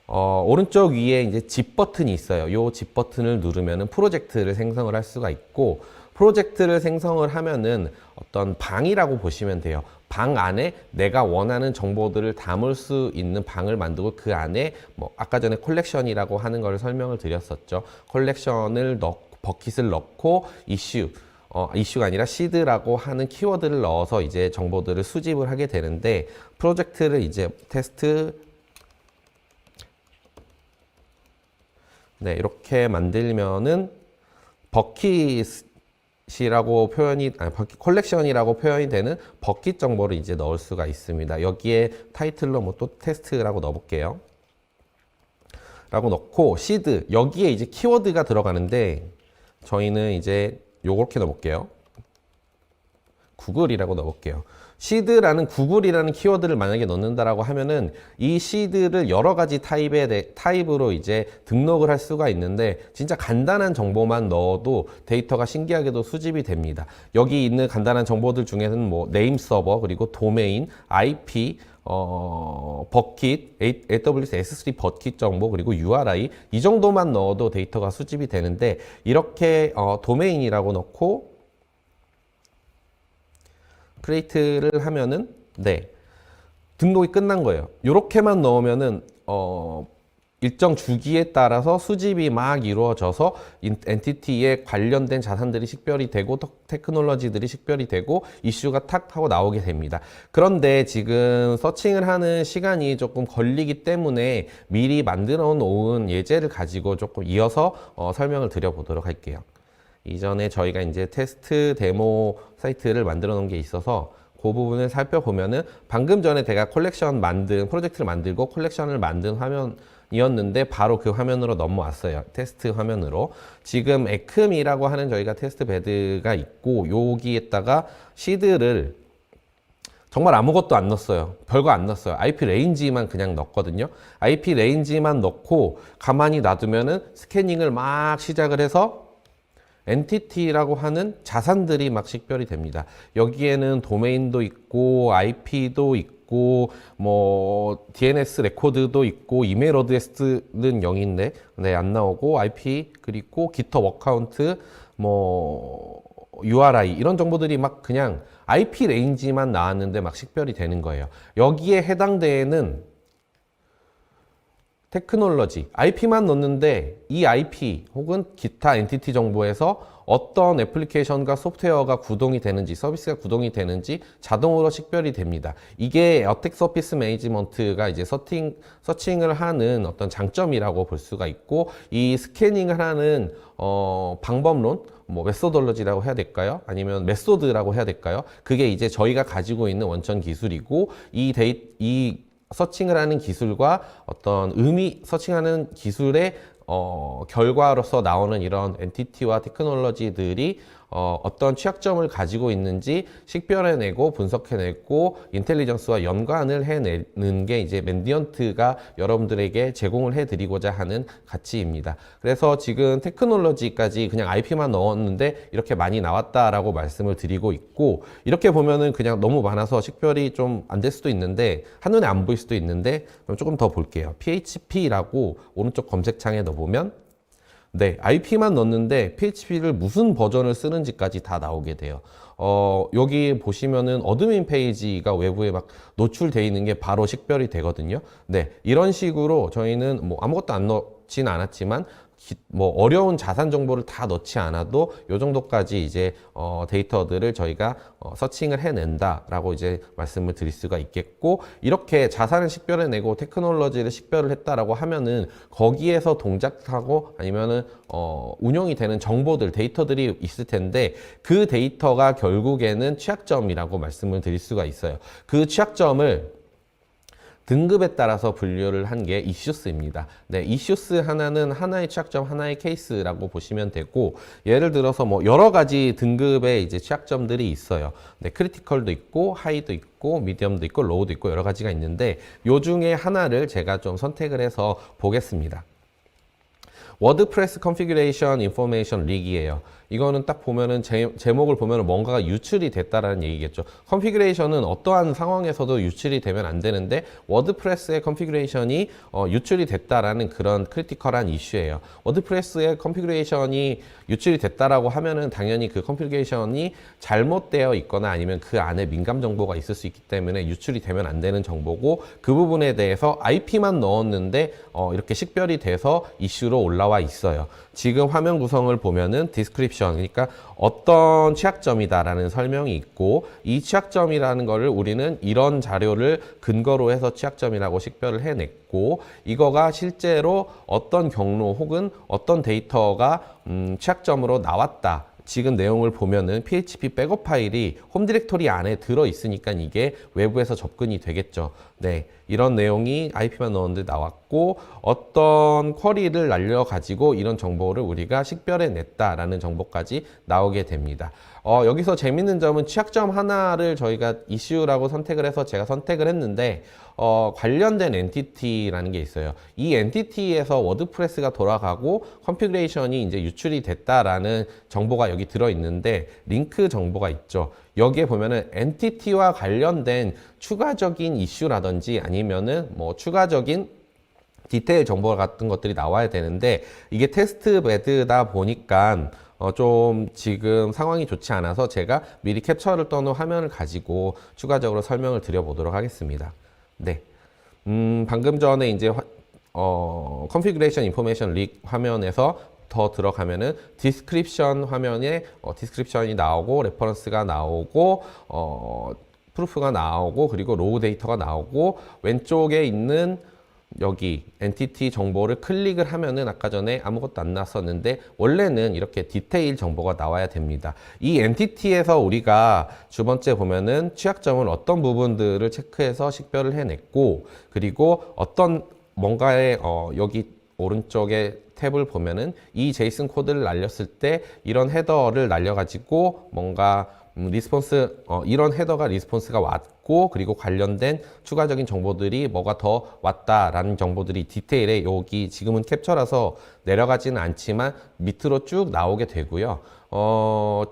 오른쪽 위에 이제 집 버튼이 있어요. 이 집 버튼을 누르면은 프로젝트를 생성을 할 수가 있고, 프로젝트를 생성을 하면은 어떤 방이라고 보시면 돼요. 방 안에 내가 원하는 정보들을 담을 수 있는 방을 만들고, 그 안에 뭐 아까 전에 콜렉션이라고 하는 걸 설명을 드렸었죠. 콜렉션을 버킷을 넣고 이슈가 아니라 시드라고 하는 키워드를 넣어서 이제 정보들을 수집을 하게 되는데, 프로젝트를 이제 테스트 이렇게 만들면은 버킷이라고 콜렉션이라고 표현이 되는 버킷 정보를 이제 넣을 수가 있습니다. 여기에 타이틀로 뭐 또 테스트라고 넣어볼게요. 라고 넣고, 시드, 여기에 이제 키워드가 들어가는데, 저희는 이제 요렇게 넣어볼게요. 구글이라고 넣어볼게요. 시드라는 구글이라는 키워드를 만약에 넣는다라고 하면은 이 시드를 여러 가지 타입으로 이제 등록을 할 수가 있는데, 진짜 간단한 정보만 넣어도 데이터가 신기하게도 수집이 됩니다. 여기 있는 간단한 정보들 중에는 뭐 네임 서버, 그리고 도메인, IP, 버킷, AWS S3 버킷 정보, 그리고 URI, 이 정도만 넣어도 데이터가 수집이 되는데, 이렇게 도메인이라고 넣고 크리에이트를 하면은 등록이 끝난 거예요. 이렇게만 넣으면은 일정 주기에 따라서 수집이 막 이루어져서 엔티티에 관련된 자산들이 식별이 되고, 테크놀로지들이 식별이 되고, 이슈가 탁 하고 나오게 됩니다. 그런데 지금 서칭을 하는 시간이 조금 걸리기 때문에 미리 만들어 놓은 예제를 가지고 조금 이어서 설명을 드려보도록 할게요. 이전에 저희가 이제 테스트 데모 사이트를 만들어 놓은 게 있어서 그 부분을 살펴보면은, 방금 전에 제가 프로젝트를 만들고 콜렉션을 만든 화면이었는데 바로 그 화면으로 넘어왔어요. 테스트 화면으로. 지금 에크미라고 하는 저희가 테스트 베드가 있고, 여기에다가 시드를 정말 아무것도 안 넣었어요. 별거 안 넣었어요. IP 레인지만 그냥 넣었거든요. IP 레인지만 넣고 가만히 놔두면은 스캐닝을 막 시작을 해서 엔티티라고 하는 자산들이 막 식별이 됩니다. 여기에는 도메인도 있고, IP도 있고, 뭐 DNS 레코드도 있고, 이메일 어드레스는 0인데 안 나오고, IP, 그리고 GitHub 어카운트, 뭐 URI, 이런 정보들이 막 그냥 IP 레인지만 나왔는데 막 식별이 되는 거예요. 여기에 해당되는 테크놀로지, IP만 넣는데 이 IP 혹은 기타 엔티티 정보에서 어떤 애플리케이션과 소프트웨어가 구동이 되는지, 서비스가 구동이 되는지 자동으로 식별이 됩니다. 이게 어택 서피스 매니지먼트가 이제 서칭을 하는 어떤 장점이라고 볼 수가 있고, 이 스캐닝을 하는 방법론, 뭐 메소돌로지라고 해야 될까요? 아니면 메소드라고 해야 될까요? 그게 이제 저희가 가지고 있는 원천 기술이고, 이 서칭을 하는 기술과 서칭하는 기술의 결과로서 나오는 이런 엔티티와 테크놀로지들이 어떤 취약점을 가지고 있는지 식별해내고 분석해내고 인텔리전스와 연관을 해내는 게 이제 맨디언트가 여러분들에게 제공을 해드리고자 하는 가치입니다. 그래서 지금 테크놀로지까지 그냥 IP만 넣었는데 이렇게 많이 나왔다라고 말씀을 드리고 있고, 이렇게 보면은 그냥 너무 많아서 식별이 좀 안 될 수도 있는데, 한눈에 안 보일 수도 있는데, 그럼 조금 더 볼게요. PHP라고 오른쪽 검색창에 넣어보면 IP만 넣었는데 PHP를 무슨 버전을 쓰는지까지 다 나오게 돼요. 여기 보시면은 어드민 페이지가 외부에 막 노출되어 있는 게 바로 식별이 되거든요. 이런 식으로 저희는 뭐 아무것도 안 넣진 않았지만, 뭐 어려운 자산 정보를 다 넣지 않아도 요 정도까지 이제 데이터들을 저희가 서칭을 해낸다라고 이제 말씀을 드릴 수가 있겠고, 이렇게 자산을 식별해내고 테크놀로지를 식별을 했다라고 하면은 거기에서 동작하고 아니면은 운용이 되는 정보들, 데이터들이 있을 텐데, 그 데이터가 결국에는 취약점이라고 말씀을 드릴 수가 있어요. 그 취약점을 등급에 따라서 분류를 한 게 이슈스입니다. 이슈스 하나는 하나의 취약점, 하나의 케이스라고 보시면 되고, 예를 들어서 뭐 여러 가지 등급의 이제 취약점들이 있어요. 크리티컬도 있고, 하이도 있고, 미디엄도 있고, 로우도 있고, 여러 가지가 있는데, 요 중에 하나를 제가 좀 선택을 해서 보겠습니다. 워드프레스 컨피규레이션 인포메이션 릭이에요. 이거는 딱 보면은 제목을 보면은 뭔가가 유출이 됐다라는 얘기겠죠. 컨피규레이션은 어떠한 상황에서도 유출이 되면 안 되는데 워드프레스의 컨피규레이션이 유출이 됐다라는 그런 크리티컬한 이슈예요. 워드프레스의 컨피규레이션이 유출이 됐다라고 하면은 당연히 그 컨피규레이션이 잘못되어 있거나 아니면 그 안에 민감 정보가 있을 수 있기 때문에 유출이 되면 안 되는 정보고, 그 부분에 대해서 IP만 넣었는데 이렇게 식별이 돼서 이슈로 올라와 있어요. 지금 화면 구성을 보면은 디스크립션, 그러니까 어떤 취약점이다라는 설명이 있고, 이 취약점이라는 거를 우리는 이런 자료를 근거로 해서 취약점이라고 식별을 해냈고, 이거가 실제로 어떤 경로 혹은 어떤 데이터가 취약점으로 나왔다. 지금 내용을 보면은 PHP 백업 파일이 홈 디렉토리 안에 들어 있으니까 이게 외부에서 접근이 되겠죠. 네, 이런 내용이 IP만 넣었는데 나왔고, 어떤 쿼리를 날려가지고 이런 정보를 우리가 식별해 냈다라는 정보까지 나오게 됩니다. 여기서 재밌는 점은 취약점 하나를 저희가 이슈라고 선택을 해서 제가 선택을 했는데, 관련된 엔티티라는 게 있어요. 이 엔티티에서 워드프레스가 돌아가고 컨피그레이션이 이제 유출이 됐다라는 정보가 여기 들어 있는데, 링크 정보가 있죠. 여기에 보면은 엔티티와 관련된 추가적인 이슈라든지 아니면은 뭐 추가적인 디테일 정보 같은 것들이 나와야 되는데, 이게 테스트 베드다 보니까 좀 지금 상황이 좋지 않아서 제가 미리 캡처를 떠놓은 화면을 가지고 추가적으로 설명을 드려보도록 하겠습니다. 네. 방금 전에 이제 configuration information leak 화면에서 더 들어가면은 디스크립션 화면에 디스크립션이 나오고, 레퍼런스가 나오고, 프루프가 나오고, 그리고 로우 데이터가 나오고, 왼쪽에 있는 여기 엔티티 정보를 클릭을 하면은 아까 전에 아무것도 안 나왔었는데, 원래는 이렇게 디테일 정보가 나와야 됩니다. 이 엔티티에서 우리가 두 번째 보면은 취약점을 어떤 부분들을 체크해서 식별을 해냈고, 그리고 어떤 뭔가의 여기 오른쪽에 탭을 보면은 이 제이슨 코드를 날렸을 때 이런 헤더를 날려가지고 뭔가 리스폰스, 이런 헤더가 리스폰스가 왔고, 그리고 관련된 추가적인 정보들이 뭐가 더 왔다라는 정보들이 디테일에 여기 지금은 캡처라서 내려가지는 않지만 밑으로 쭉 나오게 되고요.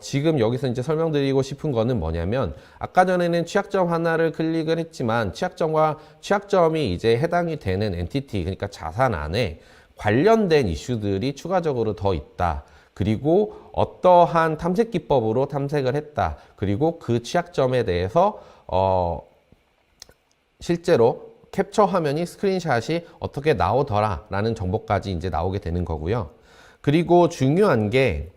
지금 여기서 이제 설명드리고 싶은 거는 뭐냐면, 아까 전에는 취약점 하나를 클릭을 했지만 취약점이 이제 해당이 되는 엔티티, 그러니까 자산 안에 관련된 이슈들이 추가적으로 더 있다. 그리고 어떠한 탐색 기법으로 탐색을 했다. 그리고 그 취약점에 대해서 실제로 캡처 화면이 스크린샷이 어떻게 나오더라 라는 정보까지 이제 나오게 되는 거고요. 그리고 중요한 게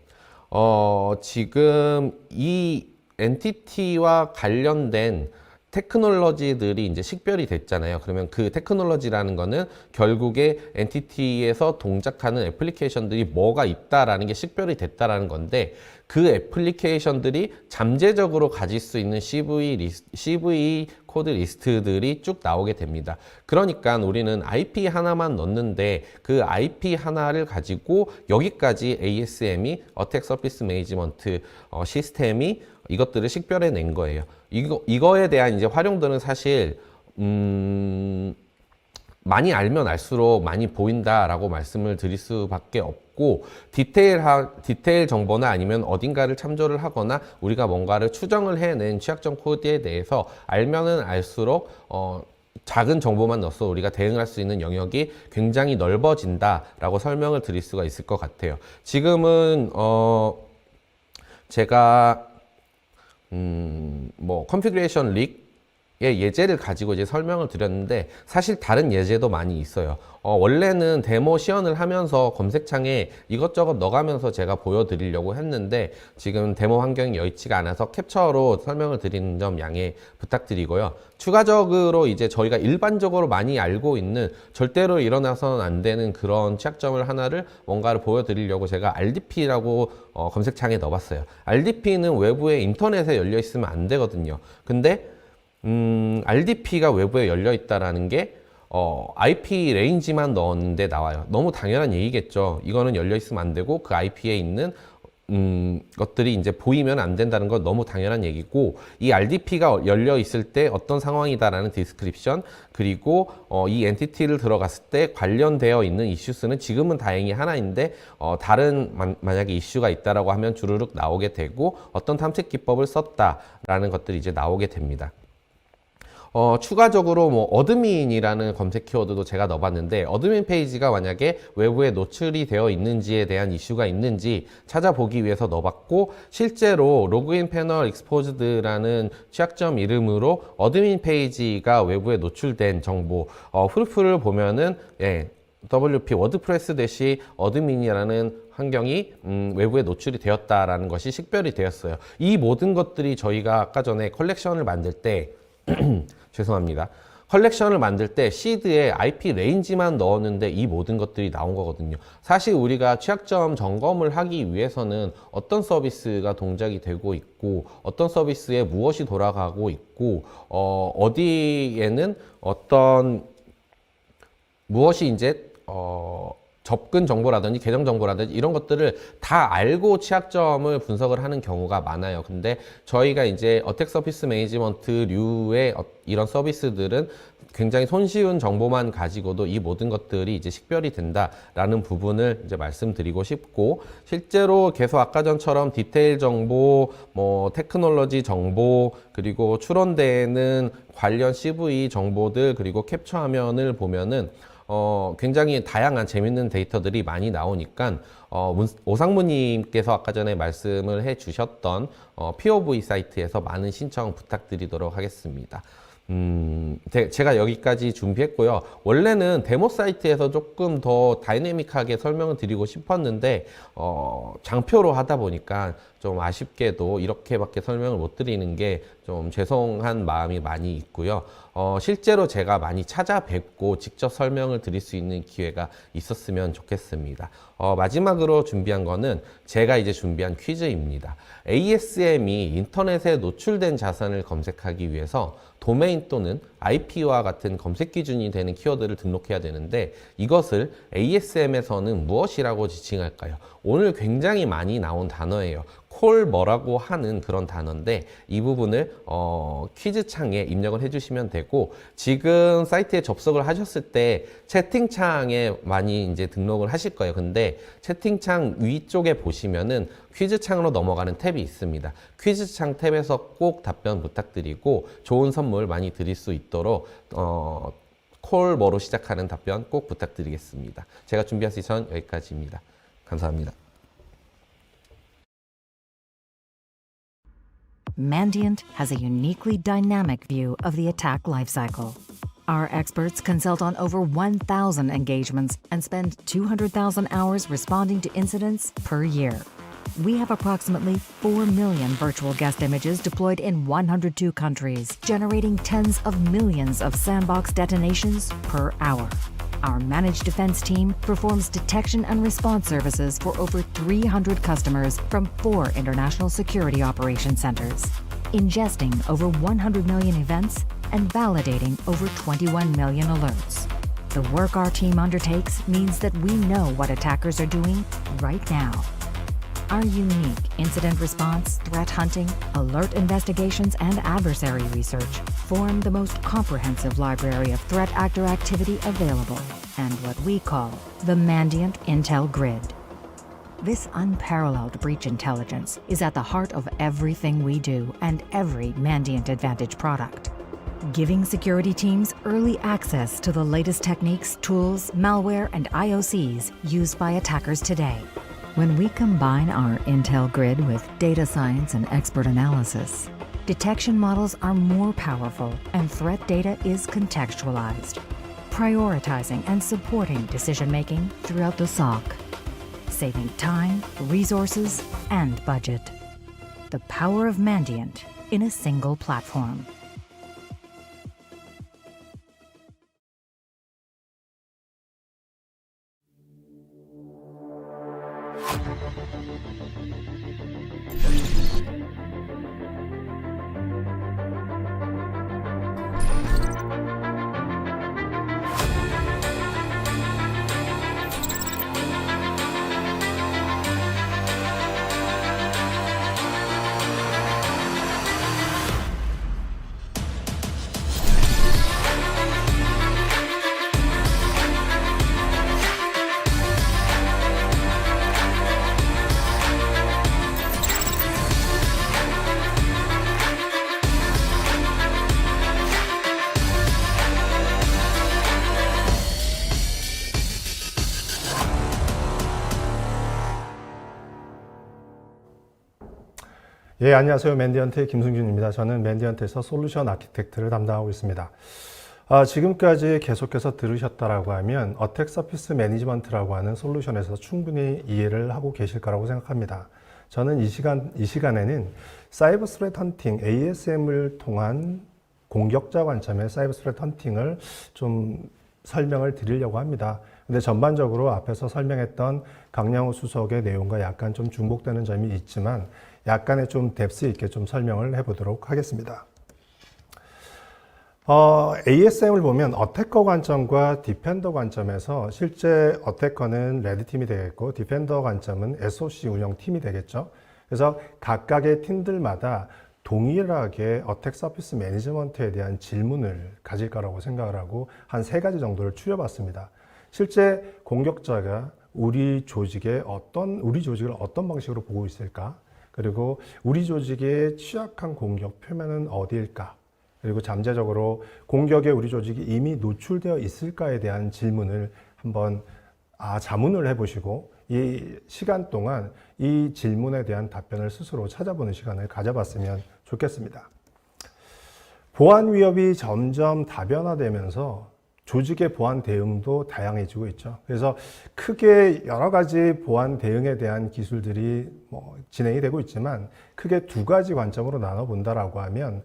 지금 이 엔티티와 관련된 테크놀로지들이 이제 식별이 됐잖아요. 그러면 그 테크놀로지라는 거는 결국에 엔티티에서 동작하는 애플리케이션들이 뭐가 있다라는 게 식별이 됐다라는 건데, 그 애플리케이션들이 잠재적으로 가질 수 있는 CV 코드 리스트들이 쭉 나오게 됩니다. 그러니까 우리는 IP 하나만 넣는데 그 IP 하나를 가지고 여기까지 ASM이 Attack Surface Management 시스템이 이것들을 식별해 낸 거예요. 이거에 대한 이제 활용도는 사실 많이 알면 알수록 많이 보인다라고 말씀을 드릴 수밖에 없고, 디테일 정보나 아니면 어딘가를 참조를 하거나 우리가 뭔가를 추정을 해낸 취약점 코드에 대해서 알면은 알수록 작은 정보만 넣어서 우리가 대응할 수 있는 영역이 굉장히 넓어진다라고 설명을 드릴 수가 있을 것 같아요. 지금은 제가 뭐 컨피그레이션 릭의 예제를 가지고 이제 설명을 드렸는데, 사실 다른 예제도 많이 있어요. 원래는 데모 시연을 하면서 검색창에 이것저것 넣어가면서 제가 보여드리려고 했는데, 지금 데모 환경이 여의치가 않아서 캡처로 설명을 드리는 점 양해 부탁드리고요. 추가적으로 이제 저희가 일반적으로 많이 알고 있는 절대로 일어나서는 안 되는 그런 취약점을 하나를 뭔가를 보여드리려고 제가 RDP라고 검색창에 넣어봤어요. RDP는 외부에 인터넷에 열려 있으면 안 되거든요. 근데 RDP가 외부에 열려 있다라는 게 IP 레인지만 넣었는데 나와요. 너무 당연한 얘기겠죠. 이거는 열려 있으면 안 되고 그 IP에 있는 것들이 이제 보이면 안 된다는 건 너무 당연한 얘기고, 이 RDP가 열려 있을 때 어떤 상황이다라는 디스크립션, 그리고 이 엔티티를 들어갔을 때 관련되어 있는 이슈스는 지금은 다행히 하나인데 다른 만약에 이슈가 있다라고 하면 주르륵 나오게 되고, 어떤 탐색 기법을 썼다라는 것들이 이제 나오게 됩니다. 추가적으로 뭐 어드민이라는 검색 키워드도 제가 넣어봤는데, 어드민 페이지가 만약에 외부에 노출이 되어 있는지에 대한 이슈가 있는지 찾아보기 위해서 넣어봤고, 실제로 로그인 패널 익스포즈드라는 취약점 이름으로 어드민 페이지가 외부에 노출된 정보, 프루프를 보면은 WP 워드프레스 대시 어드민이라는 환경이 외부에 노출이 되었다라는 것이 식별이 되었어요. 이 모든 것들이 저희가 아까 전에 컬렉션을 만들 때 죄송합니다. 컬렉션을 만들 때 시드에 IP 레인지만 넣었는데 이 모든 것들이 나온 거거든요. 사실 우리가 취약점 점검을 하기 위해서는 어떤 서비스가 동작이 되고 있고, 어떤 서비스에 무엇이 돌아가고 있고, 어디에는 어떤 무엇이 이제 접근 정보라든지 계정 정보라든지 이런 것들을 다 알고 취약점을 분석을 하는 경우가 많아요. 근데 저희가 이제 어택 서비스 매니지먼트류의 이런 서비스들은 굉장히 손쉬운 정보만 가지고도 이 모든 것들이 이제 식별이 된다라는 부분을 이제 말씀드리고 싶고, 실제로 계속 아까 전처럼 디테일 정보, 뭐 테크놀로지 정보, 그리고 추론되는 관련 CV 정보들, 그리고 캡처 화면을 보면은 굉장히 다양한 재밌는 데이터들이 많이 나오니까 오상무님께서 아까 전에 말씀을 해 주셨던 POV 사이트에서 많은 신청 부탁드리도록 하겠습니다. 제가 여기까지 준비했고요. 원래는 데모 사이트에서 조금 더 다이내믹하게 설명을 드리고 싶었는데 장표로 하다 보니까 좀 아쉽게도 이렇게밖에 설명을 못 드리는 게 좀 죄송한 마음이 많이 있고요. 실제로 제가 많이 찾아뵙고 직접 설명을 드릴 수 있는 기회가 있었으면 좋겠습니다. 마지막으로 준비한 거는 제가 이제 준비한 퀴즈입니다. ASM이 인터넷에 노출된 자산을 검색하기 위해서 도메인 또는 IP와 같은 검색 기준이 되는 키워드를 등록해야 되는데, 이것을 ASM에서는 무엇이라고 지칭할까요? 오늘 굉장히 많이 나온 단어예요. 콜 뭐라고 하는 그런 단어인데, 이 부분을 퀴즈 창에 입력을 해주시면 되고, 지금 사이트에 접속을 하셨을 때 채팅창에 많이 이제 등록을 하실 거예요. 근데 채팅창 위쪽에 보시면은 퀴즈 창으로 넘어가는 탭이 있습니다. 퀴즈 창 탭에서 꼭 답변 부탁드리고, 좋은 선물 많이 드릴 수 있도록 콜 뭐로 시작하는 답변 꼭 부탁드리겠습니다. 제가 준비한 세션 여기까지입니다. 감사합니다. Mandiant has a uniquely dynamic view of the attack lifecycle. Our experts consult on over 1,000 engagements and spend 200,000 hours responding to incidents per year. We have approximately 4 million virtual guest images deployed in 102 countries, generating tens of millions of sandbox detonations per hour. Our managed defense team performs detection and response services for over 300 customers from 4 international security operation centers, ingesting over 100 million events and validating over 21 million alerts. The work our team undertakes means that we know what attackers are doing right now. Our unique incident response, threat hunting, alert investigations, and adversary research form the most comprehensive library of threat actor activity available, and what we call the Mandiant Intel Grid. This unparalleled breach intelligence is at the heart of everything we do and every Mandiant Advantage product, giving security teams early access to the latest techniques, tools, malware, and IOCs used by attackers today. When we combine our Intel Grid with data science and expert analysis, detection models are more powerful and threat data is contextualized, prioritizing and supporting decision-making throughout the SOC, saving time, resources, and budget. The power of Mandiant in a single platform. 예, 안녕하세요. 맨디언트의 김승준입니다. 저는 맨디언트에서 솔루션 아키텍트를 담당하고 있습니다. 지금까지 계속해서 들으셨다라고 하면 어택 서피스 매니지먼트라고 하는 솔루션에서 충분히 이해를 하고 계실 거라고 생각합니다. 저는 이 시간에는 사이버 스트레이트 헌팅, ASM을 통한 공격자 관점의 사이버 스트레이트 헌팅을 좀 설명을 드리려고 합니다. 근데 전반적으로 앞에서 설명했던 강량호 수석의 내용과 약간 좀 중복되는 점이 있지만 약간의 좀 뎁스 있게 좀 설명을 해보도록 하겠습니다. ASM을 보면 어태커 관점과 디펜더 관점에서 실제 어태커는 레드팀이 되겠고 디펜더 관점은 SOC 운영팀이 되겠죠. 그래서 각각의 팀들마다 동일하게 어택 서피스 매니지먼트에 대한 질문을 가질 거라고 생각을 하고 한 3가지 정도를 추려봤습니다. 실제 공격자가 우리 조직을 어떤 방식으로 보고 있을까? 그리고 우리 조직의 취약한 공격 표면은 어디일까? 그리고 잠재적으로 공격에 우리 조직이 이미 노출되어 있을까에 대한 질문을 한번 자문을 해보시고 이 시간 동안 이 질문에 대한 답변을 스스로 찾아보는 시간을 가져봤으면 좋겠습니다. 보안 위협이 점점 다변화되면서 조직의 보안 대응도 다양해지고 있죠. 그래서 크게 여러 가지 보안 대응에 대한 기술들이 진행이 되고 있지만 크게 2가지 관점으로 나눠본다라고 하면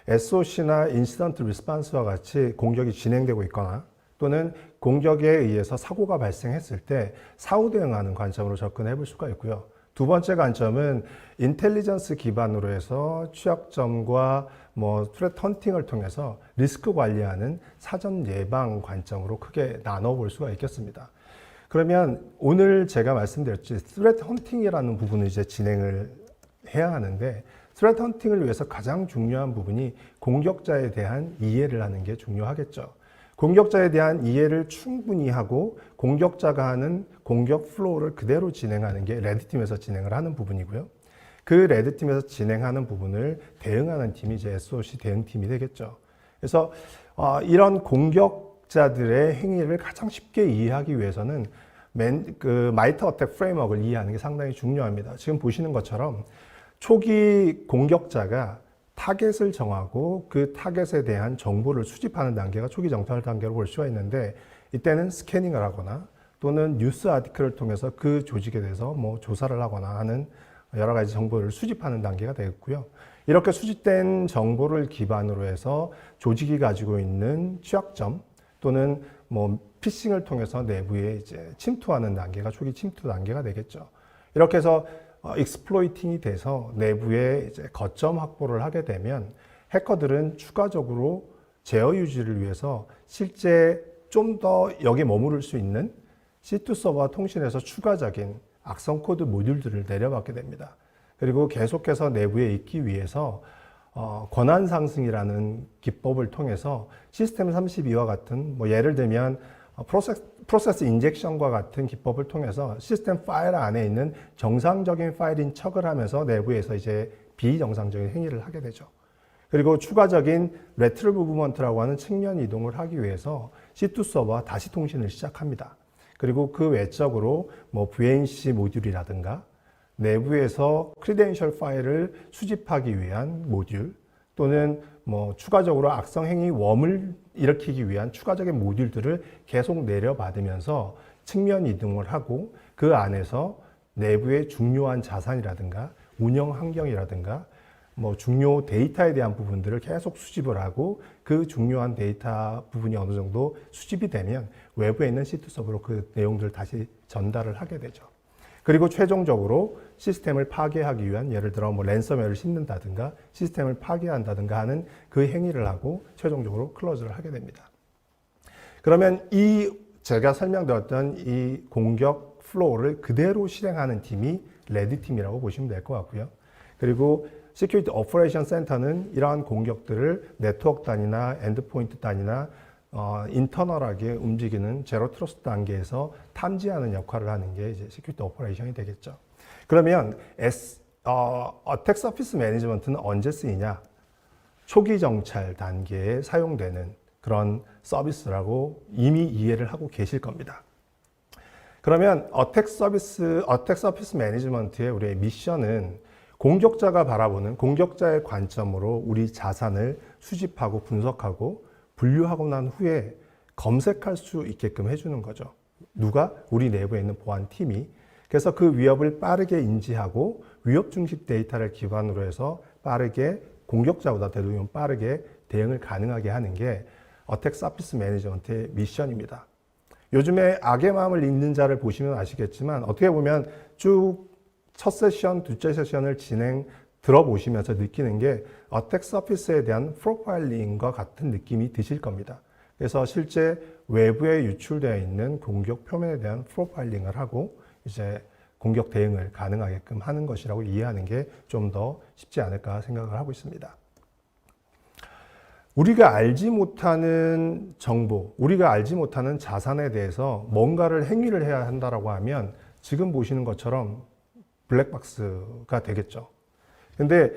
SOC나 인시던트 리스폰스와 같이 공격이 진행되고 있거나 또는 공격에 의해서 사고가 발생했을 때 사후 대응하는 관점으로 접근해 볼 수가 있고요. 2번째 관점은 인텔리전스 기반으로 해서 취약점과 트레트 헌팅을 통해서 리스크 관리하는 사전 예방 관점으로 크게 나눠볼 수가 있겠습니다. 그러면 오늘 제가 말씀드렸지 트레트 헌팅이라는 부분을 이제 진행을 해야 하는데 트레트 헌팅을 위해서 가장 중요한 부분이 공격자에 대한 이해를 하는 게 중요하겠죠. 공격자에 대한 이해를 충분히 하고 공격자가 하는 공격 플로우를 그대로 진행하는 게 레드팀에서 진행을 하는 부분이고요. 그 레드팀에서 진행하는 부분을 대응하는 팀이 이제 SOC 대응팀이 되겠죠. 그래서 이런 공격자들의 행위를 가장 쉽게 이해하기 위해서는 마이터 어택 프레임워크를 이해하는 게 상당히 중요합니다. 지금 보시는 것처럼 초기 공격자가 타겟을 정하고 그 타겟에 대한 정보를 수집하는 단계가 초기 정찰 단계로 볼 수가 있는데 이때는 스캐닝을 하거나 또는 뉴스 아티클을 통해서 그 조직에 대해서 조사를 하거나 하는 여러 가지 정보를 수집하는 단계가 되겠고요. 이렇게 수집된 정보를 기반으로 해서 조직이 가지고 있는 취약점 또는 피싱을 통해서 내부에 이제 침투하는 단계가 초기 침투 단계가 되겠죠. 이렇게 해서 익스플로이팅이 돼서 내부에 이제 거점 확보를 하게 되면 해커들은 추가적으로 제어 유지를 위해서 실제 좀 더 여기에 머무를 수 있는 C2 서버와 통신해서 추가적인 악성 코드 모듈들을 내려받게 됩니다. 그리고 계속해서 내부에 있기 위해서 권한 상승이라는 기법을 통해서 시스템 32와 같은 예를 들면 프로세스 인젝션과 같은 기법을 통해서 시스템 파일 안에 있는 정상적인 파일인 척을 하면서 내부에서 이제 비정상적인 행위를 하게 되죠. 그리고 추가적인 레트럴 무브먼트라고 하는 측면 이동을 하기 위해서 C2 서버와 다시 통신을 시작합니다. 그리고 그 외적으로 VNC 모듈이라든가 내부에서 크리덴셜 파일을 수집하기 위한 모듈 또는 추가적으로 악성 행위 웜을 일으키기 위한 추가적인 모듈들을 계속 내려받으면서 측면 이동을 하고 그 안에서 내부의 중요한 자산이라든가 운영 환경이라든가 중요 데이터에 대한 부분들을 계속 수집을 하고 그 중요한 데이터 부분이 어느 정도 수집이 되면 외부에 있는 C2 서버로 그 내용들을 다시 전달을 하게 되죠. 그리고 최종적으로 시스템을 파괴하기 위한 예를 들어 랜섬웨어를 씹는다든가 시스템을 파괴한다든가 하는 그 행위를 하고 최종적으로 클로즈를 하게 됩니다. 그러면 제가 설명드렸던 이 공격 플로우를 그대로 실행하는 팀이 레드팀이라고 보시면 될 것 같고요. 그리고 시큐리티 오퍼레이션 센터는 이러한 공격들을 네트워크 단위나 엔드포인트 단위나 인터널하게 움직이는 제로 트러스트 단계에서 탐지하는 역할을 하는 게 이제 시큐리티 오퍼레이션이 되겠죠. 그러면 어택 서피스 매니지먼트는 언제 쓰이냐? 초기 정찰 단계에 사용되는 그런 서비스라고 이미 이해를 하고 계실 겁니다. 그러면 어택 서피스 매니지먼트의 우리의 미션은 공격자가 바라보는 공격자의 관점으로 우리 자산을 수집하고 분석하고 분류하고 난 후에 검색할 수 있게끔 해주는 거죠. 누가? 우리 내부에 있는 보안팀이. 그래서 그 위협을 빠르게 인지하고 위협 중심 데이터를 기반으로 해서 빠르게 공격자보다 되도록 빠르게 대응을 가능하게 하는 게 어택 서피스 매니지먼트의 미션입니다. 요즘에 악의 마음을 읽는 자를 보시면 아시겠지만 어떻게 보면 쭉 첫 세션, 둘째 세션을 들어보시면서 느끼는 게 어택 서피스에 대한 프로파일링과 같은 느낌이 드실 겁니다. 그래서 실제 외부에 유출되어 있는 공격 표면에 대한 프로파일링을 하고 이제 공격 대응을 가능하게끔 하는 것이라고 이해하는 게 좀 더 쉽지 않을까 생각을 하고 있습니다. 우리가 알지 못하는 정보, 우리가 알지 못하는 자산에 대해서 뭔가를 행위를 해야 한다라고 하면 지금 보시는 것처럼 블랙박스가 되겠죠. 근데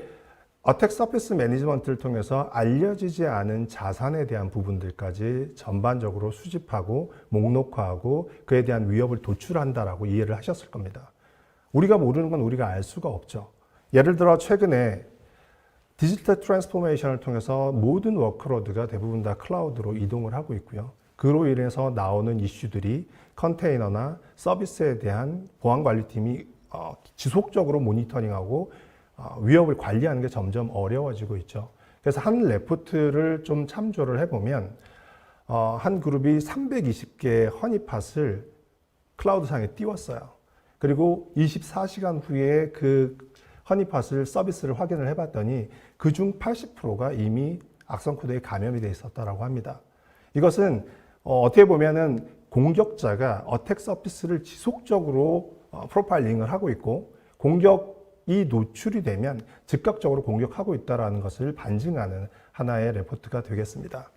어택 서피스 매니지먼트를 통해서 알려지지 않은 자산에 대한 부분들까지 전반적으로 수집하고 목록화하고 그에 대한 위협을 도출한다라고 이해를 하셨을 겁니다. 우리가 모르는 건 우리가 알 수가 없죠. 예를 들어 최근에 디지털 트랜스포메이션을 통해서 모든 워크로드가 대부분 다 클라우드로 이동을 하고 있고요. 그로 인해서 나오는 이슈들이 컨테이너나 서비스에 대한 보안관리팀이 지속적으로 모니터링하고 위협을 관리하는 게 점점 어려워지고 있죠. 그래서 한 레포트를 좀 참조를 해보면 한 그룹이 320개의 허니팟을 클라우드상에 띄웠어요. 그리고 24시간 후에 그 허니팟을 서비스를 확인을 해봤더니 그중 80%가 이미 악성 코드에 감염이 돼 있었다라고 합니다. 이것은 어떻게 보면은 공격자가 어택 서피스를 지속적으로 프로파일링을 하고 있고 공격이 노출이 되면 즉각적으로 공격하고 있다는 것을 반증하는 하나의 레포트가 되겠습니다.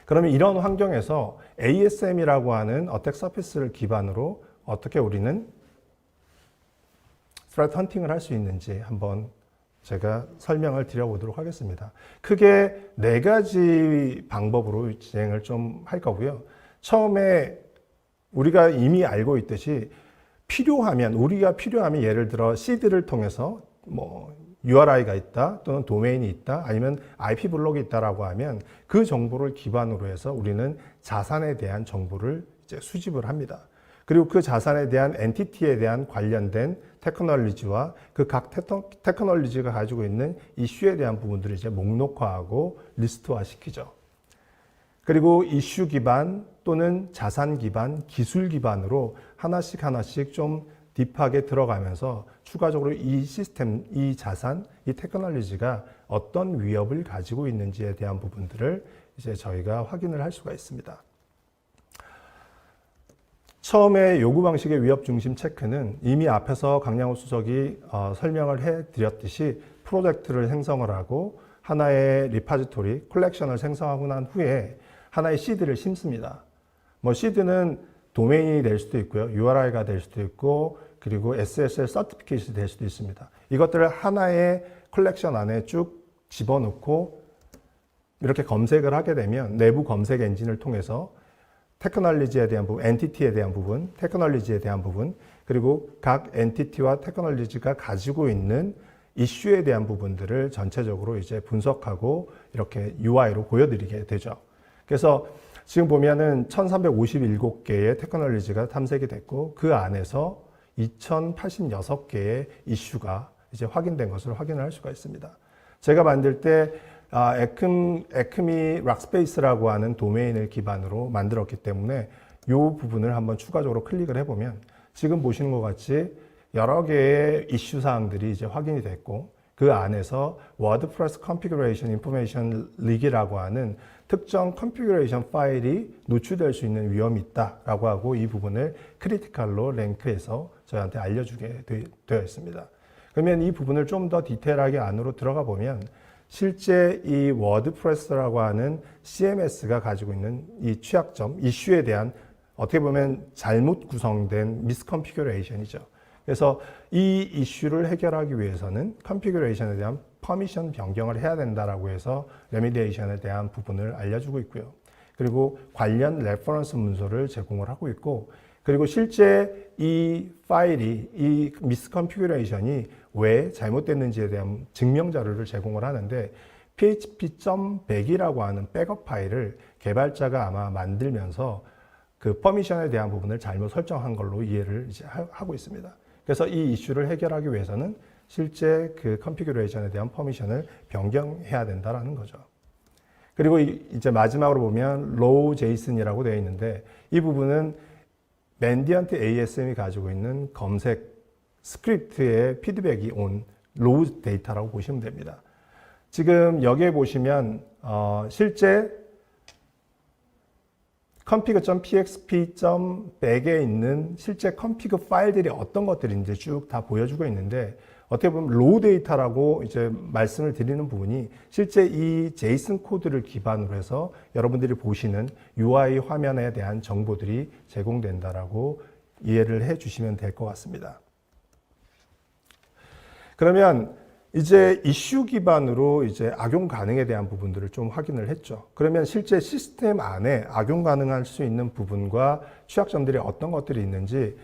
그러면 이런 환경에서 ASM이라고 하는 어택 서피스를 기반으로 어떻게 우리는 threat hunting을 할 수 있는지 한번 제가 설명을 드려보도록 하겠습니다. 크게 4가지 방법으로 진행을 좀 할 거고요. 처음에 우리가 이미 알고 있듯이 우리가 필요하면 예를 들어 시드를 통해서 URI가 있다 또는 도메인이 있다 아니면 IP 블록이 있다라고 하면 그 정보를 기반으로 해서 우리는 자산에 대한 정보를 이제 수집을 합니다. 그리고 그 자산에 대한 엔티티에 대한 관련된 테크놀로지와 그 각 테크놀로지가 가지고 있는 이슈에 대한 부분들을 이제 목록화하고 리스트화 시키죠. 그리고 이슈 기반 또는 자산 기반, 기술 기반으로 하나씩 좀 딥하게 들어가면서 추가적으로 이 시스템, 이 자산, 이 테크놀로지가 어떤 위협을 가지고 있는지에 대한 부분들을 이제 저희가 확인을 할 수가 있습니다. 처음에 요구 방식의 위협 중심 체크는 이미 앞에서 강양호 수석이 설명을 해드렸듯이 프로젝트를 생성을 하고 하나의 리파지토리, 콜렉션을 생성하고 난 후에 하나의 시드를 심습니다. 시드는 도메인이 될 수도 있고요. URI가 될 수도 있고 그리고 SSL 서티피케이션이 될 수도 있습니다. 이것들을 하나의 컬렉션 안에 쭉 집어넣고 이렇게 검색을 하게 되면 내부 검색 엔진을 통해서 테크놀로지에 대한 부분, 엔티티에 대한 부분, 테크놀로지에 대한 부분, 그리고 각 엔티티와 테크놀로지가 가지고 있는 이슈에 대한 부분들을 전체적으로 이제 분석하고 이렇게 UI로 보여드리게 되죠. 그래서 지금 보면은 1357개의 테크놀로지가 탐색이 됐고 그 안에서 2086개의 이슈가 이제 확인된 것을 확인을 할 수가 있습니다. 제가 만들 때 에크미 락스페이스라고 하는 도메인을 기반으로 만들었기 때문에 이 부분을 한번 추가적으로 클릭을 해보면 지금 보시는 것 같이 여러 개의 이슈 사항들이 이제 확인이 됐고 그 안에서 워드프레스 컨피그레이션 인포메이션 리그라고 하는 특정 컨피그레이션 파일이 노출될 수 있는 위험이 있다라고 하고 이 부분을 크리티컬로 랭크해서 저희한테 알려주게 되어 있습니다. 그러면 이 부분을 좀 더 디테일하게 안으로 들어가 보면 실제 이 워드프레스라고 하는 CMS가 가지고 있는 이 취약점, 이슈에 대한 어떻게 보면 잘못 구성된 미스컨피규레이션이죠. 그래서 이 이슈를 해결하기 위해서는 컨피규레이션에 대한 퍼미션 변경을 해야 된다라고 해서 레미디에이션에 대한 부분을 알려주고 있고요. 그리고 관련 레퍼런스 문서를 제공을 하고 있고 그리고 실제 이 파일이, 이 미스컨피규레이션이 왜 잘못됐는지에 대한 증명 자료를 제공을 하는데 php.100이라고 하는 백업 파일을 개발자가 아마 만들면서 그 퍼미션에 대한 부분을 잘못 설정한 걸로 이해를 이제 하고 있습니다. 그래서 이 이슈를 해결하기 위해서는 실제 그 컨피규레이션에 대한 퍼미션을 변경해야 된다라는 거죠. 그리고 이제 마지막으로 보면 low JSON이라고 되어 있는데 이 부분은 맨디언트 ASM이 가지고 있는 검색 스크립트의 피드백이 온 low 데이터라고 보시면 됩니다. 지금 여기에 보시면 실제 config.php.100에 있는 실제 config 파일들이 어떤 것들인지 쭉 다 보여주고 있는데 어떻게 보면 로우 데이터라고 이제 말씀을 드리는 부분이 실제 이 제이슨 코드를 기반으로 해서 여러분들이 보시는 UI 화면에 대한 정보들이 제공된다라고 이해를 해 주시면 될 것 같습니다. 그러면 이제 이슈 기반으로 이제 악용 가능에 대한 부분들을 좀 확인을 했죠. 그러면 실제 시스템 안에 악용 가능할 수 있는 부분과 취약점들이 어떤 것들이 있는지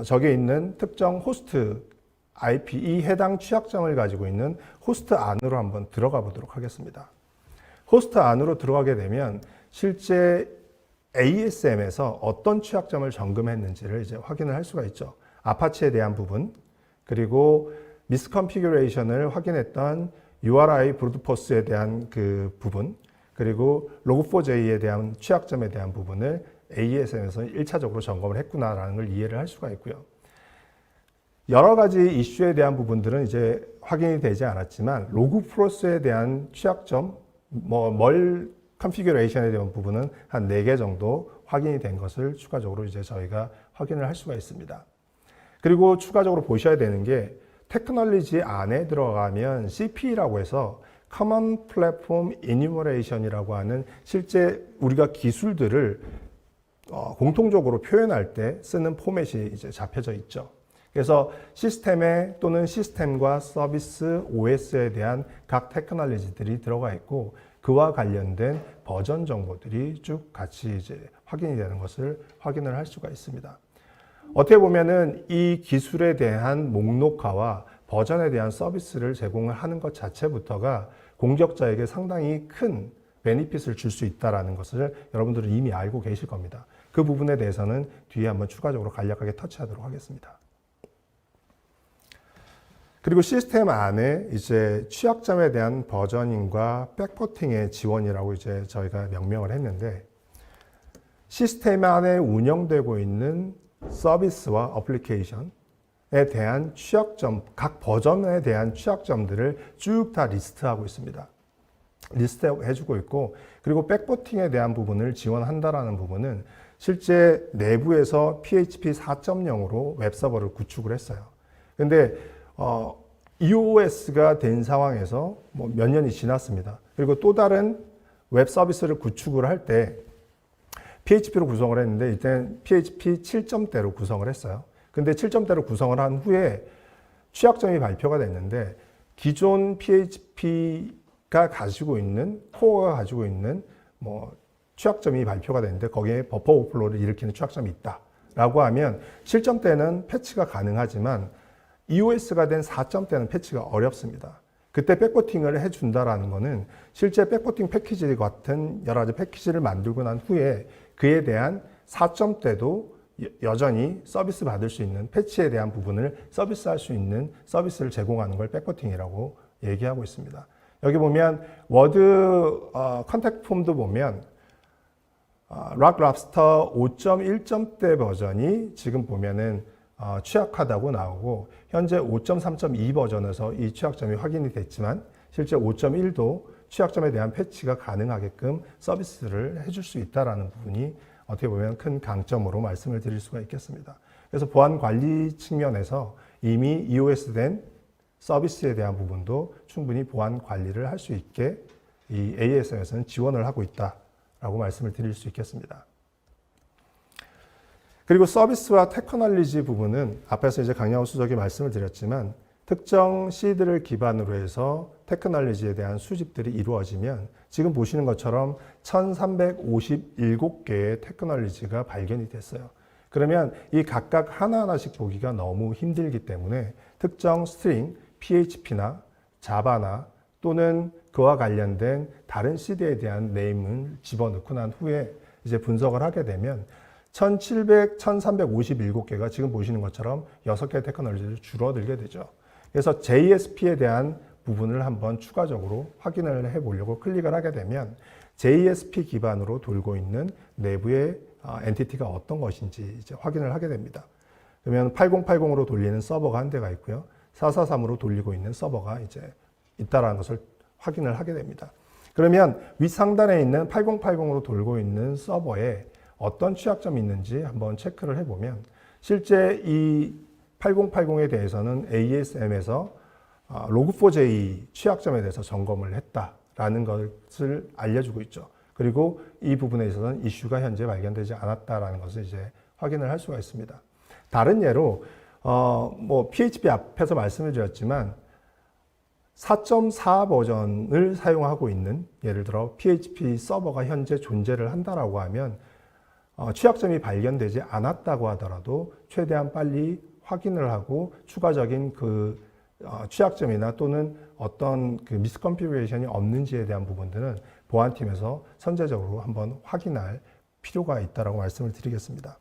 저기에 있는 특정 호스트 IP 이 해당 취약점을 가지고 있는 호스트 안으로 한번 들어가 보도록 하겠습니다. 호스트 안으로 들어가게 되면 실제 ASM에서 어떤 취약점을 점검했는지를 이제 확인을 할 수가 있죠. 아파치에 대한 부분, 그리고 미스컨피규레이션을 확인했던 URI 브루트포스에 대한 그 부분, 그리고 log4j에 대한 취약점에 대한 부분을 ASM에서 1차적으로 점검을 했구나라는 걸 이해를 할 수가 있고요. 여러 가지 이슈에 대한 부분들은 이제 확인이 되지 않았지만 로그프로스에 대한 취약점, 멀 컨피규레이션에 대한 부분은 한 4개 정도 확인이 된 것을 추가적으로 이제 저희가 확인을 할 수가 있습니다. 그리고 추가적으로 보셔야 되는 게 테크놀로지 안에 들어가면 CP라고 해서 Common Platform Enumeration이라고 하는 실제 우리가 기술들을 공통적으로 표현할 때 쓰는 포맷이 이제 잡혀져 있죠. 그래서 시스템에 또는 시스템과 서비스 OS에 대한 각 테크놀로지들이 들어가 있고 그와 관련된 버전 정보들이 쭉 같이 이제 확인이 되는 것을 확인을 할 수가 있습니다. 어떻게 보면은 이 기술에 대한 목록화와 버전에 대한 서비스를 제공을 하는 것 자체부터가 공격자에게 상당히 큰 베니핏을 줄 수 있다는 것을 여러분들은 이미 알고 계실 겁니다. 그 부분에 대해서는 뒤에 한번 추가적으로 간략하게 터치하도록 하겠습니다. 그리고 시스템 안에 이제 취약점에 대한 버저닝과 백포팅의 지원이라고 이제 저희가 명명을 했는데 시스템 안에 운영되고 있는 서비스와 어플리케이션에 대한 취약점, 각 버전에 대한 취약점들을 쭉 다 리스트하고 있습니다. 리스트해주고 있고, 그리고 백포팅에 대한 부분을 지원한다라는 부분은 실제 내부에서 PHP 4.0으로 웹서버를 구축을 했어요. 근데 EOS가 된 상황에서 몇 년이 지났습니다. 그리고 또 다른 웹 서비스를 구축을 할 때 PHP로 구성을 했는데 이때는 PHP 7점대로 구성을 했어요. 근데 7점대로 구성을 한 후에 취약점이 발표가 됐는데 기존 PHP가 가지고 있는 코어가 가지고 있는 취약점이 발표가 됐는데 거기에 버퍼 오버플로우를 일으키는 취약점이 있다라고 하면 7점대는 패치가 가능하지만 EOS가 된 4점대는 패치가 어렵습니다. 그때 백포팅을 해준다라는 것은 실제 백포팅 패키지 같은 여러 가지 패키지를 만들고 난 후에 그에 대한 4점대도 여전히 서비스 받을 수 있는 패치에 대한 부분을 서비스할 수 있는 서비스를 제공하는 걸 백포팅이라고 얘기하고 있습니다. 여기 보면 워드 컨택트 폼도 보면 락 랍스터 5.1점대 버전이 지금 보면은 취약하다고 나오고 현재 5.3.2 버전에서 이 취약점이 확인이 됐지만 실제 5.1도 취약점에 대한 패치가 가능하게끔 서비스를 해줄 수 있다는 부분이 어떻게 보면 큰 강점으로 말씀을 드릴 수가 있겠습니다. 그래서 보안 관리 측면에서 이미 EOS-된 서비스에 대한 부분도 충분히 보안 관리를 할 수 있게 이 ASM에서는 지원을 하고 있다라고 말씀을 드릴 수 있겠습니다. 그리고 서비스와 테크놀로지 부분은 앞에서 이제 강양호 수석이 말씀을 드렸지만 특정 시드를 기반으로 해서 테크놀로지에 대한 수집들이 이루어지면 지금 보시는 것처럼 1357개의 테크놀로지가 발견이 됐어요. 그러면 이 각각 하나하나씩 보기가 너무 힘들기 때문에 특정 스트링, PHP나 자바나 또는 그와 관련된 다른 CD에 대한 네임을 집어넣고 난 후에 이제 분석을 하게 되면 1357개가 지금 보시는 것처럼 6개의 테크놀로지를 줄어들게 되죠. 그래서 JSP에 대한 부분을 한번 추가적으로 확인을 해 보려고 클릭을 하게 되면 JSP 기반으로 돌고 있는 내부의 엔티티가 어떤 것인지 이제 확인을 하게 됩니다. 그러면 8080으로 돌리는 서버가 한 대가 있고요. 443으로 돌리고 있는 서버가 이제 있다라는 것을 확인을 하게 됩니다. 그러면 윗상단에 있는 8080으로 돌고 있는 서버에 어떤 취약점이 있는지 한번 체크를 해보면 실제 이 8080에 대해서는 ASM에서 log4j 취약점에 대해서 점검을 했다라는 것을 알려주고 있죠. 그리고 이 부분에 있어서는 이슈가 현재 발견되지 않았다라는 것을 이제 확인을 할 수가 있습니다. 다른 예로 PHP 앞에서 말씀을 드렸지만 4.4 버전을 사용하고 있는 예를 들어 PHP 서버가 현재 존재를 한다라고 하면 취약점이 발견되지 않았다고 하더라도 최대한 빨리 확인을 하고 추가적인 그 취약점이나 또는 어떤 그 미스컨피그레이션이 없는지에 대한 부분들은 보안팀에서 선제적으로 한번 확인할 필요가 있다고 말씀을 드리겠습니다.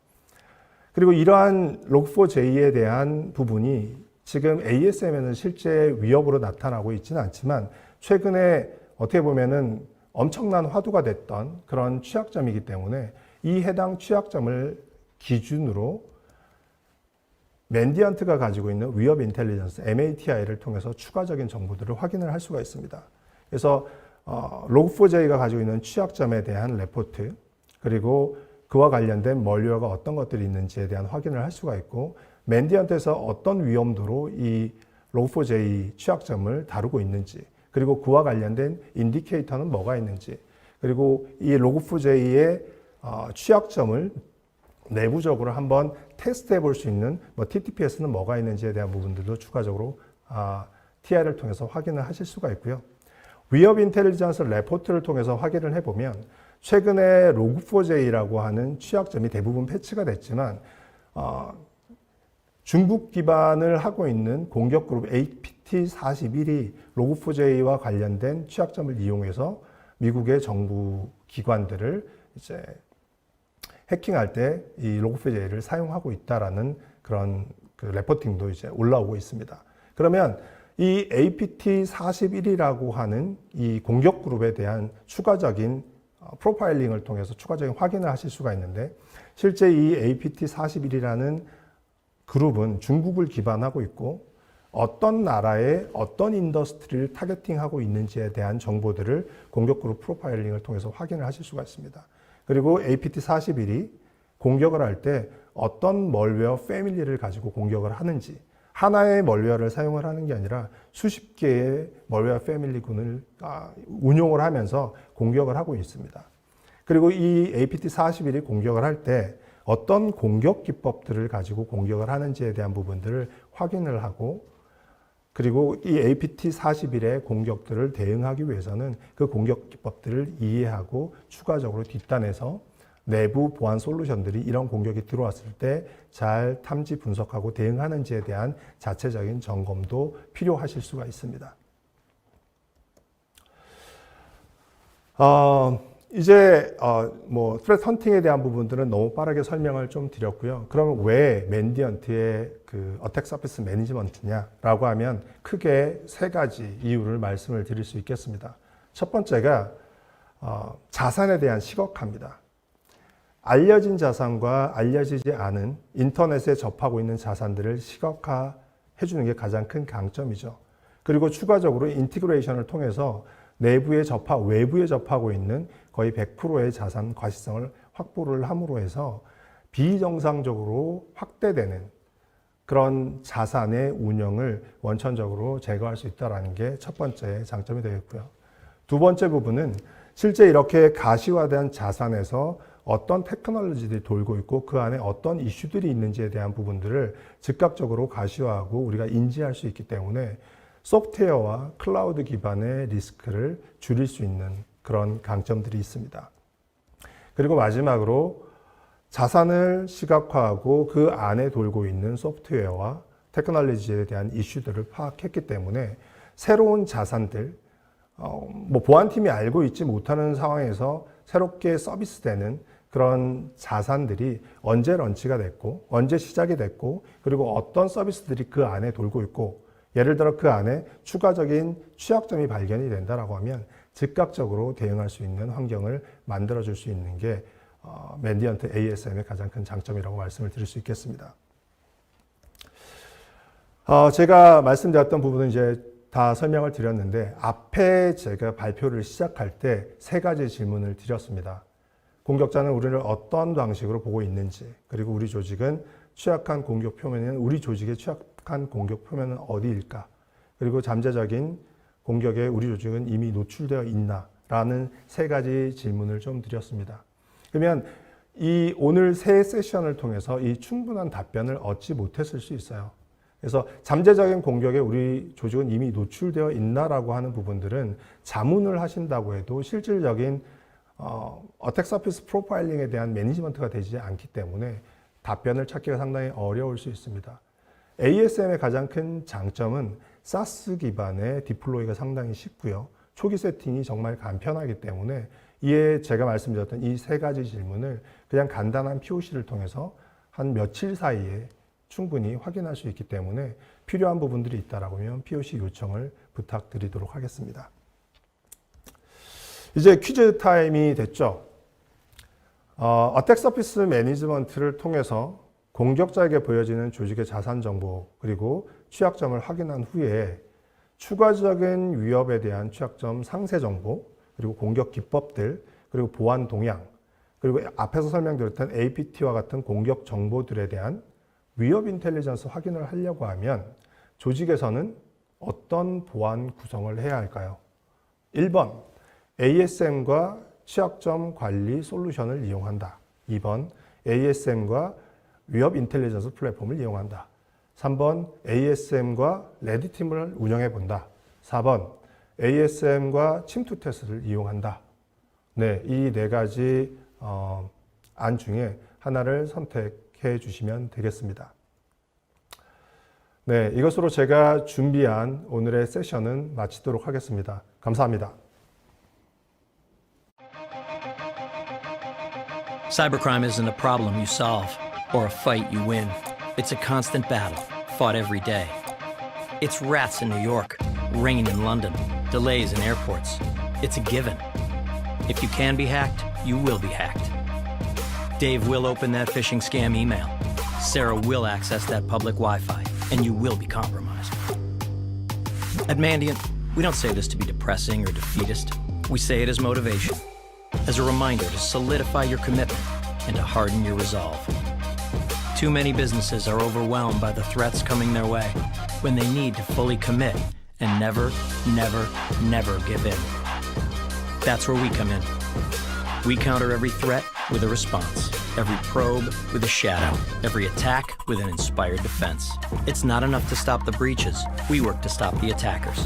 그리고 이러한 log4j에 대한 부분이 지금 ASM에는 실제 위협으로 나타나고 있지는 않지만 최근에 어떻게 보면은 엄청난 화두가 됐던 그런 취약점이기 때문에 이 해당 취약점을 기준으로 맨디언트가 가지고 있는 위협 인텔리전스 MATI를 통해서 추가적인 정보들을 확인을 할 수가 있습니다. 그래서 log4j가 가지고 있는 취약점에 대한 레포트 그리고 그와 관련된 멀리어가 어떤 것들이 있는지에 대한 확인을 할 수가 있고 맨디언트에서 어떤 위험도로 이 log4j 취약점을 다루고 있는지 그리고 그와 관련된 인디케이터는 뭐가 있는지 그리고 이 log4j의 취약점을 내부적으로 한번 테스트해 볼 수 있는 TTPS는 뭐가 있는지에 대한 부분들도 추가적으로 TI를 통해서 확인을 하실 수가 있고요. 위협 인텔리전스 레포트를 통해서 확인을 해보면 최근에 log4j라고 하는 취약점이 대부분 패치가 됐지만 중국 기반을 하고 있는 공격 그룹 APT41이 log4j와 관련된 취약점을 이용해서 미국의 정부 기관들을 이제 해킹할 때 이 log4j를 사용하고 있다라는 그런 그 레포팅도 이제 올라오고 있습니다. 그러면 이 APT41이라고 하는 이 공격 그룹에 대한 추가적인 프로파일링을 통해서 추가적인 확인을 하실 수가 있는데 실제 이 APT41이라는 그룹은 중국을 기반하고 있고 어떤 나라의 어떤 인더스트리를 타겟팅하고 있는지에 대한 정보들을 공격 그룹 프로파일링을 통해서 확인을 하실 수가 있습니다. 그리고 APT41이 공격을 할 때 어떤 멀웨어 패밀리를 가지고 공격을 하는지 하나의 멀웨어를 사용을 하는 게 아니라 수십 개의 멀웨어 패밀리군을 운용을 하면서 공격을 하고 있습니다. 그리고 이 APT41이 공격을 할 때 어떤 공격 기법들을 가지고 공격을 하는지에 대한 부분들을 확인을 하고 그리고 이 APT41의 공격들을 대응하기 위해서는 그 공격 기법들을 이해하고 추가적으로 뒷단에서 내부 보안 솔루션들이 이런 공격이 들어왔을 때 잘 탐지 분석하고 대응하는지에 대한 자체적인 점검도 필요하실 수가 있습니다. 이제 트레트 헌팅에 대한 부분들은 너무 빠르게 설명을 좀 드렸고요. 그러면 왜 맨디언트의 그 어택 서피스 매니지먼트냐라고 하면 크게 세 가지 이유를 말씀을 드릴 수 있겠습니다. 첫 번째가 자산에 대한 시각화입니다. 알려진 자산과 알려지지 않은 인터넷에 접하고 있는 자산들을 시각화해 주는 게 가장 큰 강점이죠. 그리고 추가적으로 인티그레이션을 통해서 내부에 외부에 접하고 있는 거의 100%의 자산 과시성을 확보를 함으로 해서 비정상적으로 확대되는 그런 자산의 운영을 원천적으로 제거할 수 있다는 게 첫 번째 장점이 되겠고요. 두 번째 부분은 실제 이렇게 가시화된 자산에서 어떤 테크놀로지들이 돌고 있고 그 안에 어떤 이슈들이 있는지에 대한 부분들을 즉각적으로 가시화하고 우리가 인지할 수 있기 때문에 소프트웨어와 클라우드 기반의 리스크를 줄일 수 있는 그런 강점들이 있습니다. 그리고 마지막으로 자산을 시각화하고 그 안에 돌고 있는 소프트웨어와 테크놀로지에 대한 이슈들을 파악했기 때문에 새로운 자산들, 뭐 보안팀이 알고 있지 못하는 상황에서 새롭게 서비스되는 그런 자산들이 언제 런치가 됐고 언제 시작이 됐고 그리고 어떤 서비스들이 그 안에 돌고 있고 예를 들어 그 안에 추가적인 취약점이 발견이 된다라고 하면 즉각적으로 대응할 수 있는 환경을 만들어줄 수 있는 게 맨디언트 ASM의 가장 큰 장점이라고 말씀을 드릴 수 있겠습니다. 제가 말씀드렸던 부분은 이제 다 설명을 드렸는데 앞에 제가 발표를 시작할 때 3가지 질문을 드렸습니다. 공격자는 우리를 어떤 방식으로 보고 있는지, 그리고 우리 조직은 취약한 공격 표면은 우리 조직의 취약한 공격 표면은 어디일까? 그리고 잠재적인 공격에 우리 조직은 이미 노출되어 있나라는 3가지 질문을 좀 드렸습니다. 그러면 이 오늘 3 세션을 통해서 이 충분한 답변을 얻지 못했을 수 있어요. 그래서 잠재적인 공격에 우리 조직은 이미 노출되어 있나라고 하는 부분들은 자문을 하신다고 해도 실질적인 어택 서피스 프로파일링에 대한 매니지먼트가 되지 않기 때문에 답변을 찾기가 상당히 어려울 수 있습니다. ASM의 가장 큰 장점은 SaaS 기반의 디플로이가 상당히 쉽고요. 초기 세팅이 정말 간편하기 때문에 이에 제가 말씀드렸던 이 3가지 질문을 그냥 간단한 POC를 통해서 한 며칠 사이에 충분히 확인할 수 있기 때문에 필요한 부분들이 있다라고 하면 POC 요청을 부탁드리도록 하겠습니다. 이제 퀴즈 타임이 됐죠. 어택 서피스 매니지먼트를 통해서 공격자에게 보여지는 조직의 자산 정보 그리고 취약점을 확인한 후에 추가적인 위협에 대한 취약점 상세 정보 그리고 공격 기법들 그리고 보안 동향 그리고 앞에서 설명드렸던 APT와 같은 공격 정보들에 대한 위협 인텔리전스 확인을 하려고 하면 조직에서는 어떤 보안 구성을 해야 할까요? 1번, ASM과 취약점 관리 솔루션을 이용한다. 2번, ASM과 위협 인텔리전스 플랫폼을 이용한다. 3번, ASM과 레드팀을 운영해 본다. 4번, ASM과 침투 테스트를 이용한다. 네, 이 4가지 안 중에 하나를 선택해 주시면 되겠습니다. 네, 이것으로 제가 준비한 오늘의 세션은 마치도록 하겠습니다. 감사합니다. Cybercrime isn't a problem you solve or a fight you win. It's a constant battle, fought every day. It's rats in New York, rain in London, delays in airports. It's a given. If you can be hacked, you will be hacked. Dave will open that phishing scam email. Sarah will access that public Wi-Fi, and you will be compromised. At Mandiant, we don't say this to be depressing or defeatist. We say it as motivation, as a reminder to solidify your commitment and to harden your resolve. Too many businesses are overwhelmed by the threats coming their way when they need to fully commit and never, never, never give in. That's where we come in. We counter every threat with a response, every probe with a shadow, every attack with an inspired defense. It's not enough to stop the breaches. We work to stop the attackers.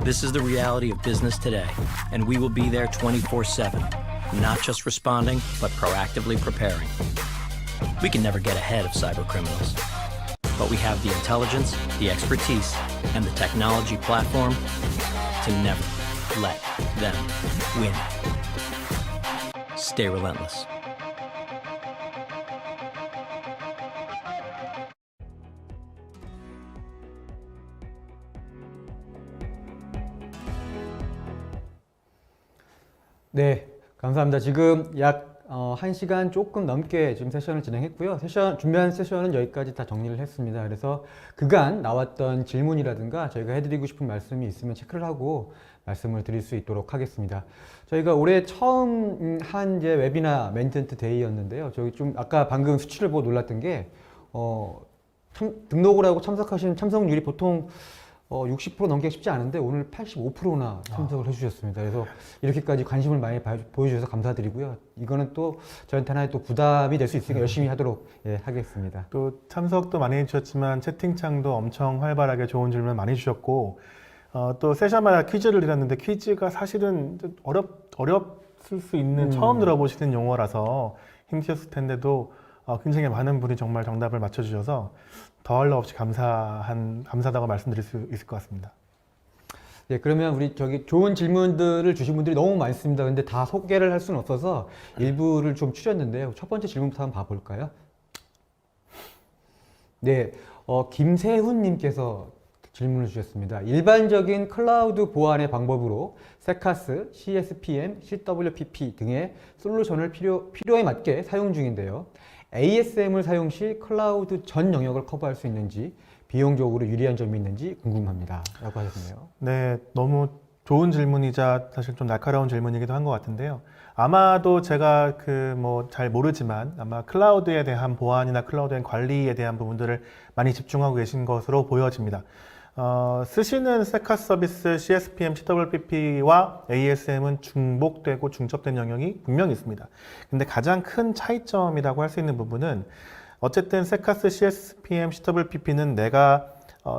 This is the reality of business today, and we will be there 24/7, not just responding, but proactively preparing. We can never get ahead of cyber criminals, but we have the intelligence, the expertise, and the technology platform to never let them win. Stay relentless. 네, 감사합니다. 지금 약 1시간 조금 넘게 지금 세션을 진행했고요. 준비한 세션은 여기까지 다 정리를 했습니다. 그래서 그간 나왔던 질문이라든가 저희가 해드리고 싶은 말씀이 있으면 체크를 하고 말씀을 드릴 수 있도록 하겠습니다. 저희가 올해 처음 한 이제 웨비나 맨디언트 데이였는데요. 저희 좀 아까 방금 수치를 보고 놀랐던 게 등록을 하고 참석하신 참석률이 보통 60% 넘기가 쉽지 않은데 오늘 85%나 참석을 해주셨습니다. 그래서 이렇게까지 관심을 많이 보여주셔서 감사드리고요. 이거는 또 저한테 하나의 또 부담이 될 수 있으니까 열심히 하도록 하겠습니다. 또 참석도 많이 해주셨지만 채팅창도 엄청 활발하게 좋은 질문 많이 주셨고 또 세션마다 퀴즈를 드렸는데 퀴즈가 사실은 어렵을 수 있는 처음 들어보시는 용어라서 힘드셨을 텐데도 굉장히 많은 분이 정말 정답을 맞춰주셔서 더할 나 없이 감사하다고 말씀드릴 수 있을 것 같습니다. 네, 그러면 우리 저기 좋은 질문들을 주신 분들이 너무 많습니다. 근데 다 소개를 할 수는 없어서 일부를 좀 추렸는데요. 첫 번째 질문부터 한번 봐볼까요? 네, 김세훈님께서 질문을 주셨습니다. 일반적인 클라우드 보안의 방법으로 세카스, CSPM, CWPP 등의 솔루션을 필요에 맞게 사용 중인데요. ASM을 사용 시 클라우드 전 영역을 커버할 수 있는지, 비용적으로 유리한 점이 있는지 궁금합니다. 라고 하셨네요. 네, 너무 좋은 질문이자 사실 좀 날카로운 질문이기도 한 것 같은데요. 아마도 제가 잘 모르지만 아마 클라우드에 대한 보안이나 클라우드의 관리에 대한 부분들을 많이 집중하고 계신 것으로 보여집니다. 쓰시는 세카스 서비스 CSPM, CWPP와 ASM은 중복되고 중첩된 영역이 분명히 있습니다. 근데 가장 큰 차이점이라고 할 수 있는 부분은 어쨌든 세카스, CSPM, CWPP는 내가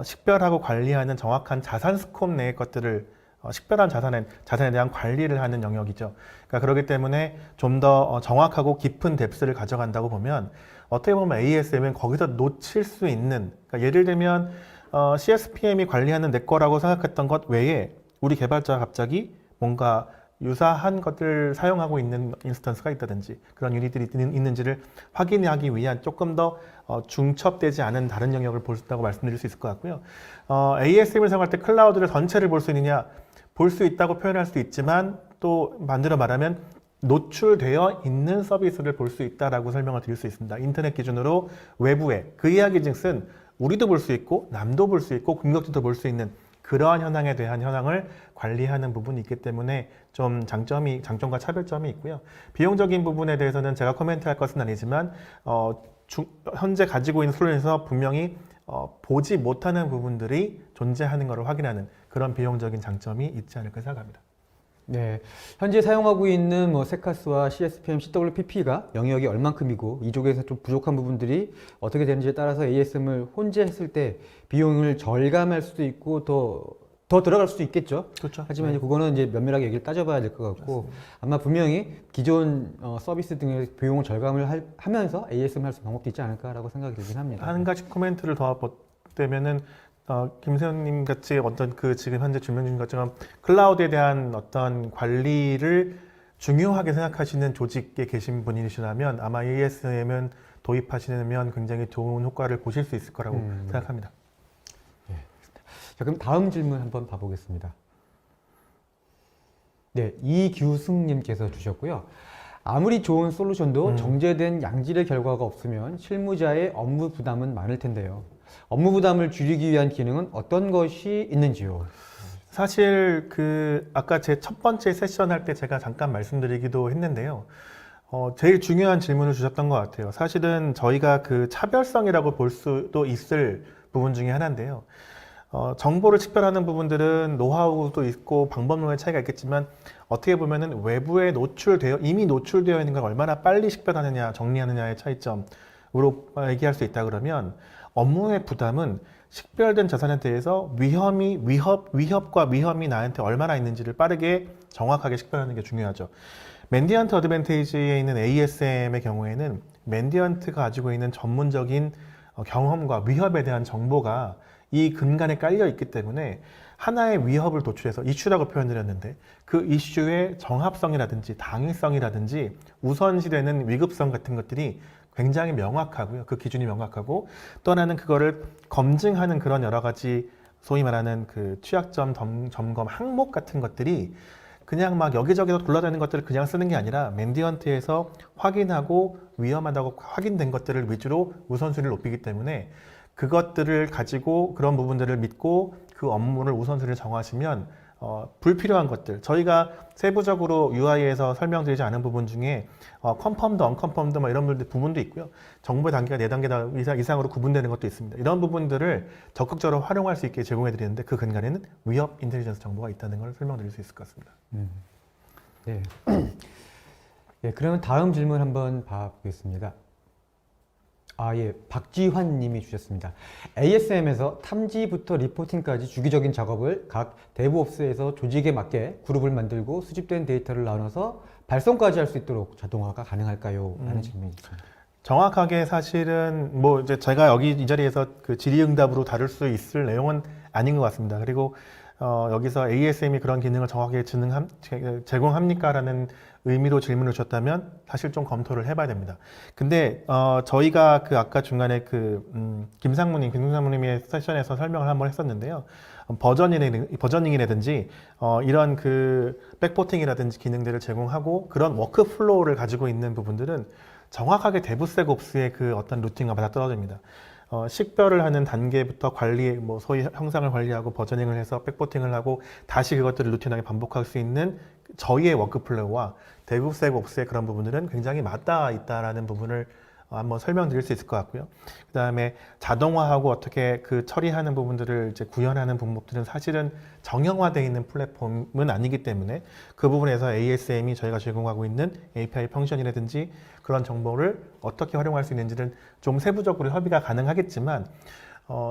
식별하고 관리하는 정확한 자산 스코프 내의 것들을 식별한 자산에 대한 관리를 하는 영역이죠. 그러니까 그렇기 때문에 좀 더 정확하고 깊은 뎁스를 가져간다고 보면 어떻게 보면 ASM은 거기서 놓칠 수 있는, 그러니까 예를 들면 CSPM이 관리하는 내 거라고 생각했던 것 외에 우리 개발자가 갑자기 뭔가 유사한 것들을 사용하고 있는 인스턴스가 있다든지 그런 유닛들이 있는지를 확인하기 위한 조금 더 중첩되지 않은 다른 영역을 볼 수 있다고 말씀드릴 수 있을 것 같고요. ASM을 사용할 때 클라우드를 전체를 볼 수 있느냐, 볼 수 있다고 표현할 수도 있지만 또 반대로 말하면 노출되어 있는 서비스를 볼 수 있다라고 설명을 드릴 수 있습니다. 인터넷 기준으로 외부에, 그 이야기 즉슨 우리도 볼 수 있고 남도 볼 수 있고 공격자도 볼 수 있는 그러한 현황에 대한 현황을 관리하는 부분이 있기 때문에 좀 장점과 차별점이 있고요. 비용적인 부분에 대해서는 제가 코멘트할 것은 아니지만 현재 가지고 있는 솔루션에서 분명히 보지 못하는 부분들이 존재하는 것을 확인하는 그런 비용적인 장점이 있지 않을까 생각합니다. 네, 현재 사용하고 있는 세카스와 CSPM, CWPP가 영역이 얼만큼이고 이쪽에서 좀 부족한 부분들이 어떻게 되는지에 따라서 ASM을 혼재했을 때 비용을 절감할 수도 있고 더 들어갈 수도 있겠죠. 그렇죠. 하지만 네. 그거는 이제 면밀하게 얘기를 따져봐야 될 것 같고 맞습니다. 아마 분명히 기존 서비스 등의 비용을 절감을 하면서 ASM 할 수 있는 방법도 있지 않을까라고 생각이 들긴 합니다. 한 가지 코멘트를 더 보태면은 김세훈님 같이 지금 현재 질문 주신 것처럼 클라우드에 대한 어떤 관리를 중요하게 생각하시는 조직에 계신 분이시라면 아마 ASM은 도입하시면 굉장히 좋은 효과를 보실 수 있을 거라고 생각합니다. 네. 자, 그럼 다음 질문 한번 봐보겠습니다. 네, 이규승님께서 주셨고요. 아무리 좋은 솔루션도 정제된 양질의 결과가 없으면 실무자의 업무 부담은 많을 텐데요. 업무 부담을 줄이기 위한 기능은 어떤 것이 있는지요? 사실 아까 제 첫 번째 세션 할 때 제가 잠깐 말씀드리기도 했는데요. 제일 중요한 질문을 주셨던 것 같아요. 사실은 저희가 차별성이라고 볼 수도 있을 부분 중에 하나인데요. 정보를 식별하는 부분들은 노하우도 있고 방법론의 차이가 있겠지만 어떻게 보면은 외부에 이미 노출되어 있는 걸 얼마나 빨리 식별하느냐, 정리하느냐의 차이점으로 얘기할 수 있다 그러면 업무의 부담은 식별된 자산에 대해서 위협과 위험이 나한테 얼마나 있는지를 빠르게 정확하게 식별하는 게 중요하죠. 맨디언트 어드밴티지에 있는 ASM의 경우에는 맨디언트가 가지고 있는 전문적인 경험과 위협에 대한 정보가 이 근간에 깔려 있기 때문에 하나의 위협을 도출해서 이슈라고 표현드렸는데 그 이슈의 정합성이라든지 당위성이라든지 우선시되는 위급성 같은 것들이 굉장히 명확하고요. 그 기준이 명확하고 또 하나는 그거를 검증하는 그런 여러 가지 소위 말하는 취약점 점검 항목 같은 것들이 그냥 막 여기저기서 굴러다니는 것들을 그냥 쓰는 게 아니라 맨디언트에서 확인하고 위험하다고 확인된 것들을 위주로 우선순위를 높이기 때문에 그것들을 가지고 그런 부분들을 믿고 그 업무를 우선순위를 정하시면 불필요한 것들, 저희가 세부적으로 UI에서 설명드리지 않은 부분 중에 컨펌드, 언컨펌드 이런 부분도 있고요. 정보의 단계가 4단계 이상으로 구분되는 것도 있습니다. 이런 부분들을 적극적으로 활용할 수 있게 제공해 드리는데 그 근간에는 위협 인텔리전스 정보가 있다는 걸 설명드릴 수 있을 것 같습니다. 네. 네, 그러면 다음 질문 한번 봐보겠습니다. 박지환 님이 주셨습니다. ASM에서 탐지부터 리포팅까지 주기적인 작업을 각 데브옵스에서 조직에 맞게 그룹을 만들고 수집된 데이터를 나눠서 발송까지 할 수 있도록 자동화가 가능할까요? 라는 질문이 있습니다. 정확하게 사실은 뭐 이제 제가 여기 이 자리에서 그 질의응답으로 다룰 수 있을 내용은 아닌 것 같습니다. 그리고 여기서 ASM이 그런 기능을 정확하게 제공합니까라는 의미로 질문을 주셨다면 사실 좀 검토를 해봐야 됩니다. 근데 저희가 그 아까 중간에 그 김상무님의 세션에서 설명을 한번 했었는데요. 버저닝이라든지 이런 그 백포팅이라든지 기능들을 제공하고 그런 워크플로우를 가지고 있는 부분들은 정확하게 데브세곱스의 그 어떤 루틴과 맞아떨어집니다. 식별을 하는 단계부터 관리, 뭐 소위 형상을 관리하고 버저닝을 해서 백포팅을 하고 다시 그것들을 루틴하게 반복할 수 있는 저희의 워크플로우와 데브세곱스의 그런 부분들은 굉장히 맞닿아 있다라는 부분을 한번 설명드릴 수 있을 것 같고요. 그 다음에 자동화하고 어떻게 그 처리하는 부분들을 이제 구현하는 방법들은 사실은 정형화되어 있는 플랫폼은 아니기 때문에 그 부분에서 ASM이 저희가 제공하고 있는 API 펑션이라든지 그런 정보를 어떻게 활용할 수 있는지는 좀 세부적으로 협의가 가능하겠지만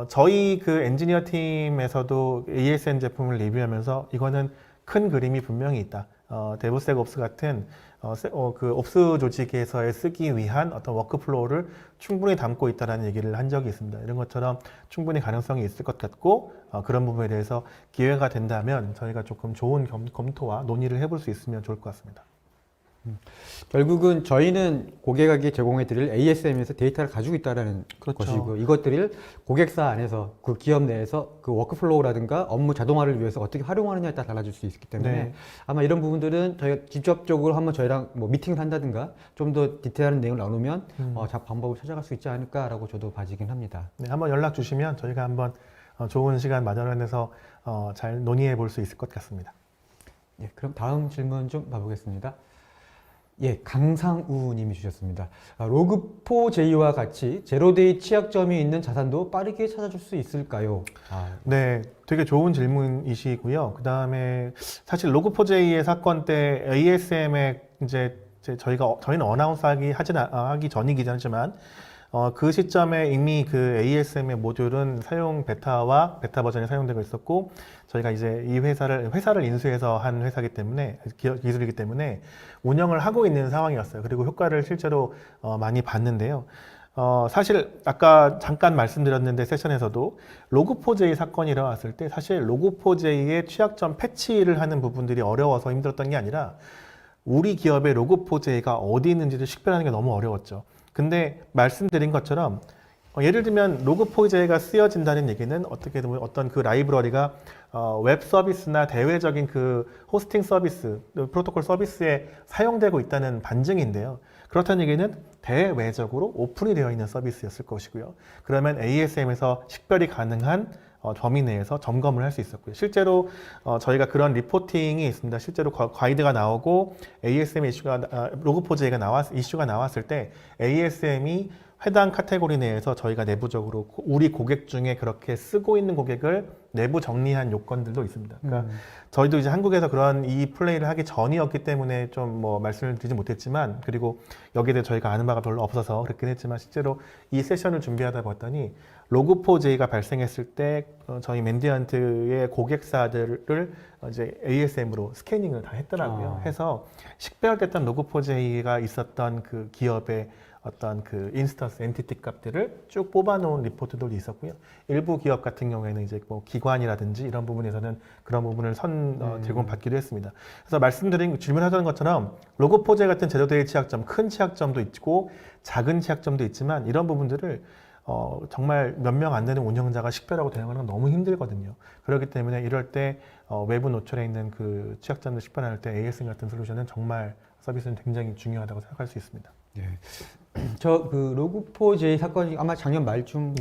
저희 그 엔지니어 팀에서도 ASM 제품을 리뷰하면서 이거는 큰 그림이 분명히 있다. 데브세곱스 같은 그 옵스 조직에서의 쓰기 위한 어떤 워크플로우를 충분히 담고 있다는 얘기를 한 적이 있습니다. 이런 것처럼 충분히 가능성이 있을 것 같고 그런 부분에 대해서 기회가 된다면 저희가 조금 좋은 검토와 논의를 해볼 수 있으면 좋을 것 같습니다. 결국은 저희는 고객에게 제공해 드릴 ASM에서 데이터를 가지고 있다는 것이고 이것들을 고객사 안에서 그 기업 내에서 그 워크플로우라든가 업무 자동화를 위해서 어떻게 활용하느냐에 따라 달라질 수 있기 때문에 아마 이런 부분들은 저희가 직접적으로 한번 저희랑 뭐 미팅을 한다든가 좀 더 디테일한 내용을 나누면 방법을 찾아갈 수 있지 않을까라고 저도 봐지긴 합니다. 네, 한번 연락 주시면 저희가 한번 좋은 시간 마련해서 잘 논의해 볼 수 있을 것 같습니다. 예, 그럼 다음 질문 좀 봐보겠습니다. 예, 강상우 님이 주셨습니다. 로그4j와 같이 제로데이 취약점이 있는 자산도 빠르게 찾아줄 수 있을까요? 네, 되게 좋은 질문이시고요. 그 다음에 사실 로그4j의 사건 때 ASM에 이제 저희는 어나운스 하기 전이긴 하지만 그 시점에 이미 그 ASM의 모듈은 사용 베타 버전이 사용되고 있었고 저희가 이제 이 회사를 인수해서 한 회사이기 때문에 기술이기 때문에 운영을 하고 있는 상황이었어요. 그리고 효과를 실제로 많이 봤는데요. 사실 아까 잠깐 말씀드렸는데 세션에서도 로그4j 사건이 일어났을 때 사실 로그4j의 취약점 패치를 하는 부분들이 어려워서 힘들었던 게 아니라 우리 기업의 로그4j가 어디 있는지를 식별하는 게 너무 어려웠죠. 근데 말씀드린 것처럼 예를 들면 로그4j가 쓰여진다는 얘기는 어떻게 보면 어떤 그 라이브러리가 웹 서비스나 대외적인 그 호스팅 서비스, 프로토콜 서비스에 사용되고 있다는 반증인데요. 그렇다는 얘기는 대외적으로 오픈이 되어 있는 서비스였을 것이고요. 그러면 ASM에서 식별이 가능한 범위 내에서 점검을 할 수 있었고요. 실제로 저희가 그런 리포팅이 있습니다. 실제로 가이드가 나오고 ASM 로그4j가 이슈가 나왔을 때 ASM이 해당 카테고리 내에서 저희가 내부적으로 우리 고객 중에 그렇게 쓰고 있는 고객을 내부 정리한 요건들도 있습니다. 그러니까 저희도 이제 한국에서 그런 이 플레이를 하기 전이었기 때문에 좀 뭐 말씀을 드리지 못했지만 그리고 여기에 대해 저희가 아는 바가 별로 없어서 그렇긴 했지만 실제로 이 세션을 준비하다 봤더니 로그4j가 발생했을 때 저희 맨디언트의 고객사들을 이제 ASM으로 스캐닝을 다 했더라고요. 해서 식별됐던 로그4j가 있었던 그 기업의 어떤 그 인스턴스 엔티티 값들을 쭉 뽑아놓은 리포트들도 있었고요. 일부 기업 같은 경우에는 이제 뭐 기관이라든지 이런 부분에서는 그런 부분을 제공받기도 했습니다. 그래서 질문하던 것처럼 로그4j 같은 제로데이 취약점, 큰 취약점도 있고 작은 취약점도 있지만 이런 부분들을 정말 몇 명 안 되는 운영자가 식별하고 대응하는 건 너무 힘들거든요. 그렇기 때문에 이럴 때 외부 노출에 있는 그 취약점을 식별할 때 ASM 같은 솔루션은 정말 서비스는 굉장히 중요하다고 생각할 수 있습니다. 네. 저 그 로그4j 사건이 아마 작년 말쯤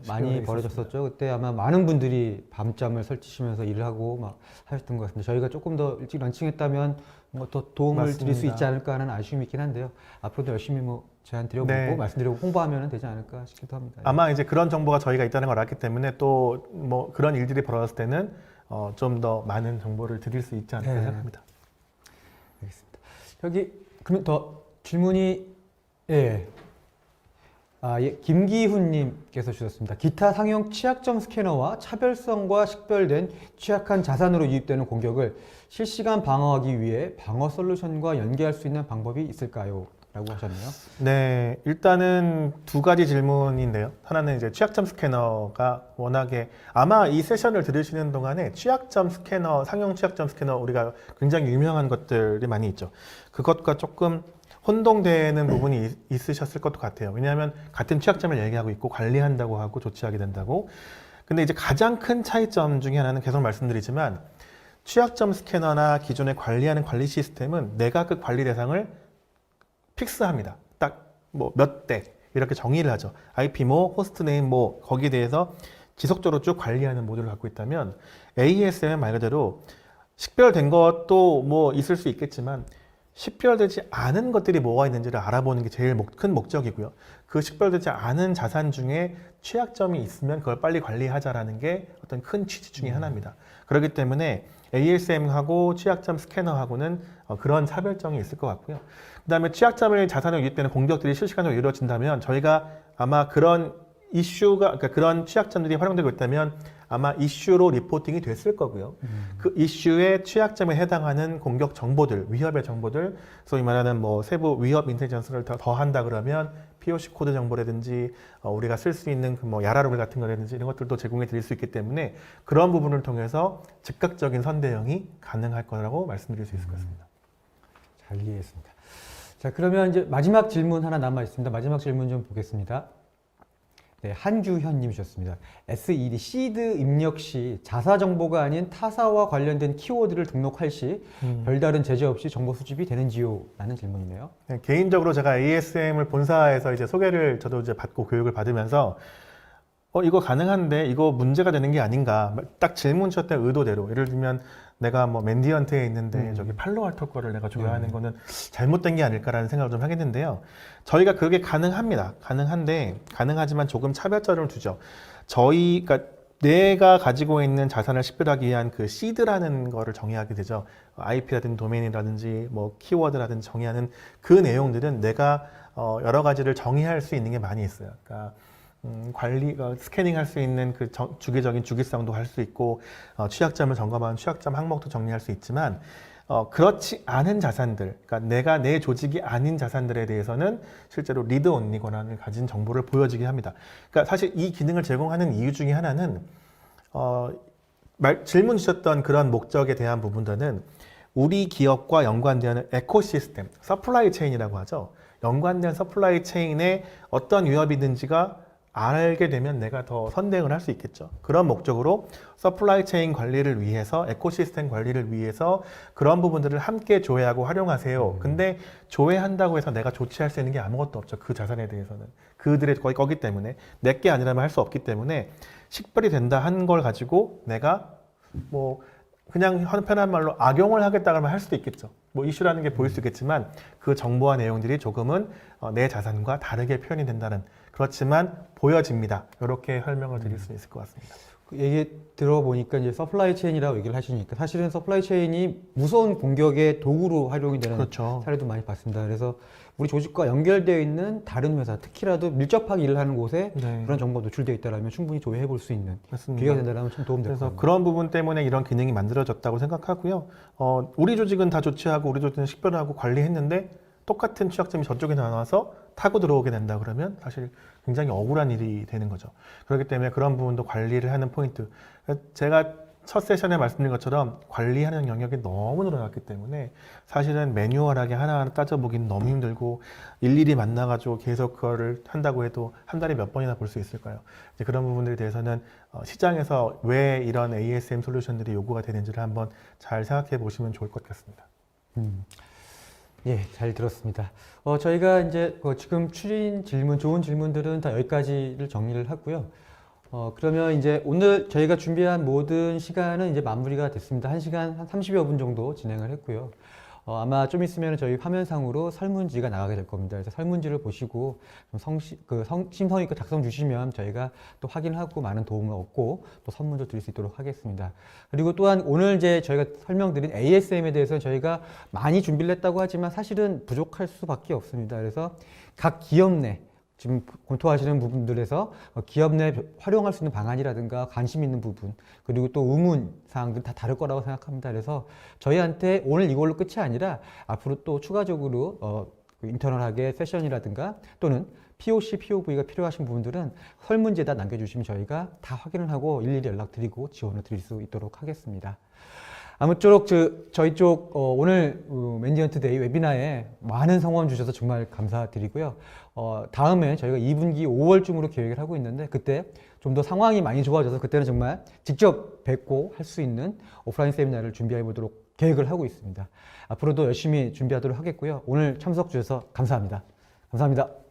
많이 벌어졌었죠. 그때 아마 많은 분들이 밤잠을 설치시면서 일을 하고 막 하셨던 것 같습니다. 저희가 조금 더 일찍 런칭했다면 뭐 더 도움을 드릴 수 있지 않을까 하는 아쉬움이 있긴 한데요. 앞으로도 열심히 뭐 제안 드려보고 말씀드리고 홍보하면 되지 않을까 싶기도 합니다. 아마 이제 그런 정보가 저희가 있다는 걸 알기 때문에 또 뭐 그런 일들이 벌어졌을 때는 좀 더 많은 정보를 드릴 수 있지 않을까 생각합니다. 알겠습니다. 여기 그러면 더 질문이 예, 김기훈님께서 주셨습니다. 기타 상용 취약점 스캐너와 차별성과 식별된 취약한 자산으로 유입되는 공격을 실시간 방어하기 위해 방어 솔루션과 연계할 수 있는 방법이 있을까요? 라고 하셨네요. 네, 일단은 두 가지 질문인데요. 하나는 이제 취약점 스캐너가 워낙에 아마 이 세션을 들으시는 동안에 취약점 스캐너, 상용 취약점 스캐너 우리가 굉장히 유명한 것들이 많이 있죠. 그것과 조금 혼동되는 부분이 있으셨을 것도 같아요. 왜냐하면 같은 취약점을 얘기하고 있고 관리한다고 하고 조치하게 된다고. 근데 이제 가장 큰 차이점 중에 하나는 계속 말씀드리지만 취약점 스캐너나 기존에 관리하는 관리 시스템은 내가 그 관리 대상을 픽스합니다. 딱 뭐 몇 대 이렇게 정의를 하죠. IP 뭐, 호스트 네임 뭐 거기에 대해서 지속적으로 쭉 관리하는 모듈을 갖고 있다면 AESM은 말 그대로 식별된 것도 뭐 있을 수 있겠지만 식별되지 않은 것들이 뭐가 있는지를 알아보는 게 제일 큰 목적이고요. 그 식별되지 않은 자산 중에 취약점이 있으면 그걸 빨리 관리하자라는 게 어떤 큰 취지 중에 하나입니다. 그렇기 때문에 ASM하고 취약점 스캐너하고는 그런 차별점이 있을 것 같고요. 그 다음에 취약점을 자산으로 유입되는 공격들이 실시간으로 이루어진다면 저희가 아마 그런 이슈가, 그러니까 그런 취약점들이 활용되고 있다면 아마 이슈로 리포팅이 됐을 거고요. 그 이슈의 취약점에 해당하는 공격 정보들, 위협의 정보들, 소위 말하는 뭐 세부 위협 인텔리전스를 더 한다 그러면 POC 코드 정보라든지 우리가 쓸 수 있는 그 뭐 야라로그 같은 거라든지 이런 것들도 제공해 드릴 수 있기 때문에 그런 부분을 통해서 즉각적인 선대응이 가능할 거라고 말씀드릴 수 있을 것 같습니다. 잘 이해했습니다. 자, 그러면 이제 마지막 질문 하나 남아 있습니다. 마지막 질문 좀 보겠습니다. 네, 한주현님 주셨습니다. SED, 시드 입력 시 자사 정보가 아닌 타사와 관련된 키워드를 등록할 시 별다른 제재 없이 정보 수집이 되는지요? 라는 질문이네요. 네, 개인적으로 제가 ASM을 본사에서 이제 소개를 저도 이제 받고 교육을 받으면서 이거 가능한데 이거 문제가 되는 게 아닌가 딱 질문 주셨던 의도대로 예를 들면 내가 뭐 맨디언트에 있는데 저기 팔로알토 거를 내가 조회하는 거는 잘못된 게 아닐까라는 생각을 좀 하겠는데요. 저희가 그게 가능합니다. 가능하지만 조금 차별점을 두죠. 그러니까 내가 가지고 있는 자산을 식별하기 위한 그 시드라는 거를 정의하게 되죠. IP라든지 도메인이라든지 뭐 키워드라든지 정의하는 그 내용들은 내가 여러 가지를 정의할 수 있는 게 많이 있어요. 그러니까 스캐닝할 수 있는 그 주기적인 주기성도 할 수 있고 취약점을 점검하는 취약점 항목도 정리할 수 있지만 그렇지 않은 자산들, 그러니까 내가 내 조직이 아닌 자산들에 대해서는 실제로 리드 온리 권한을 가진 정보를 보여주게 합니다. 그러니까 사실 이 기능을 제공하는 이유 중에 하나는 질문 주셨던 그런 목적에 대한 부분들은 우리 기업과 연관되는 에코시스템, 서플라이 체인이라고 하죠. 연관된 서플라이 체인에 어떤 위협이 있는지가 알게 되면 내가 더 선대응을 할 수 있겠죠. 그런 목적으로 서플라이 체인 관리를 위해서, 에코시스템 관리를 위해서 그런 부분들을 함께 조회하고 활용하세요. 근데 조회한다고 해서 내가 조치할 수 있는 게 아무것도 없죠. 그 자산에 대해서는. 그들의 거기 때문에 내게 아니라면 할 수 없기 때문에 식별이 된다 한 걸 가지고 내가 뭐 그냥 편한 말로 악용을 하겠다 그러면 할 수도 있겠죠. 뭐 이슈라는 게 보일 수 있겠지만 그 정보와 내용들이 조금은 내 자산과 다르게 표현이 된다는, 그렇지만 보여집니다. 이렇게 설명을 드릴 수 있을 것 같습니다. 그 얘기 들어보니까 이제 서플라이 체인이라고 얘기를 하시니까 사실은 서플라이 체인이 무서운 공격의 도구로 활용이 되는 그렇죠. 사례도 많이 봤습니다. 그래서 우리 조직과 연결되어 있는 다른 회사, 특히라도 밀접하게 일을 하는 곳에 그런 정보가 노출되어 있다면 충분히 조회해 볼 수 있는 기회가 된다면 참 도움될 것 그래서 같습니다. 그런 부분 때문에 이런 기능이 만들어졌다고 생각하고요. 우리 조직은 다 조치하고 우리 조직은 식별하고 관리했는데 똑같은 취약점이 저쪽에 나와서 타고 들어오게 된다 그러면 사실 굉장히 억울한 일이 되는 거죠. 그렇기 때문에 그런 부분도 관리를 하는 포인트. 제가 첫 세션에 말씀드린 것처럼 관리하는 영역이 너무 늘어났기 때문에 사실은 매뉴얼하게 하나하나 따져보기는 너무 힘들고 일일이 만나가지고 계속 그거를 한다고 해도 한 달에 몇 번이나 볼 수 있을까요? 이제 그런 부분들에 대해서는 시장에서 왜 이런 ASM 솔루션들이 요구가 되는지를 한번 잘 생각해 보시면 좋을 것 같습니다. 예, 잘 들었습니다. 저희가 이제 지금 추린 질문, 좋은 질문들은 다 여기까지를 정리를 하고요. 그러면 이제 오늘 저희가 준비한 모든 시간은 이제 마무리가 됐습니다. 1시간 한 30여 분 정도 진행을 했고요. 아마 좀 있으면 저희 화면상으로 설문지가 나가게 될 겁니다. 그래서 설문지를 보시고 좀 심성 있게 작성 주시면 저희가 또 확인하고 많은 도움을 얻고 또 선물도 드릴 수 있도록 하겠습니다. 그리고 또한 오늘 이제 저희가 설명드린 ASM에 대해서는 저희가 많이 준비를 했다고 하지만 사실은 부족할 수밖에 없습니다. 그래서 각 기업 내 지금 검토하시는 부분들에서 기업 내 활용할 수 있는 방안이라든가 관심 있는 부분, 그리고 또 의문 사항들 다 다를 거라고 생각합니다. 그래서 저희한테 오늘 이걸로 끝이 아니라 앞으로 또 추가적으로 인터널하게 세션이라든가 또는 POC, POV가 필요하신 부분들은 설문지에다 남겨주시면 저희가 다 확인을 하고 일일이 연락드리고 지원을 드릴 수 있도록 하겠습니다. 아무쪼록 저희 쪽 오늘 맨디언트 데이 웨비나에 많은 성원 주셔서 정말 감사드리고요. 다음에 저희가 2분기 5월쯤으로 계획을 하고 있는데 그때 좀 더 상황이 많이 좋아져서 그때는 정말 직접 뵙고 할 수 있는 오프라인 세미나를 준비해 보도록 계획을 하고 있습니다. 앞으로도 열심히 준비하도록 하겠고요. 오늘 참석 주셔서 감사합니다. 감사합니다.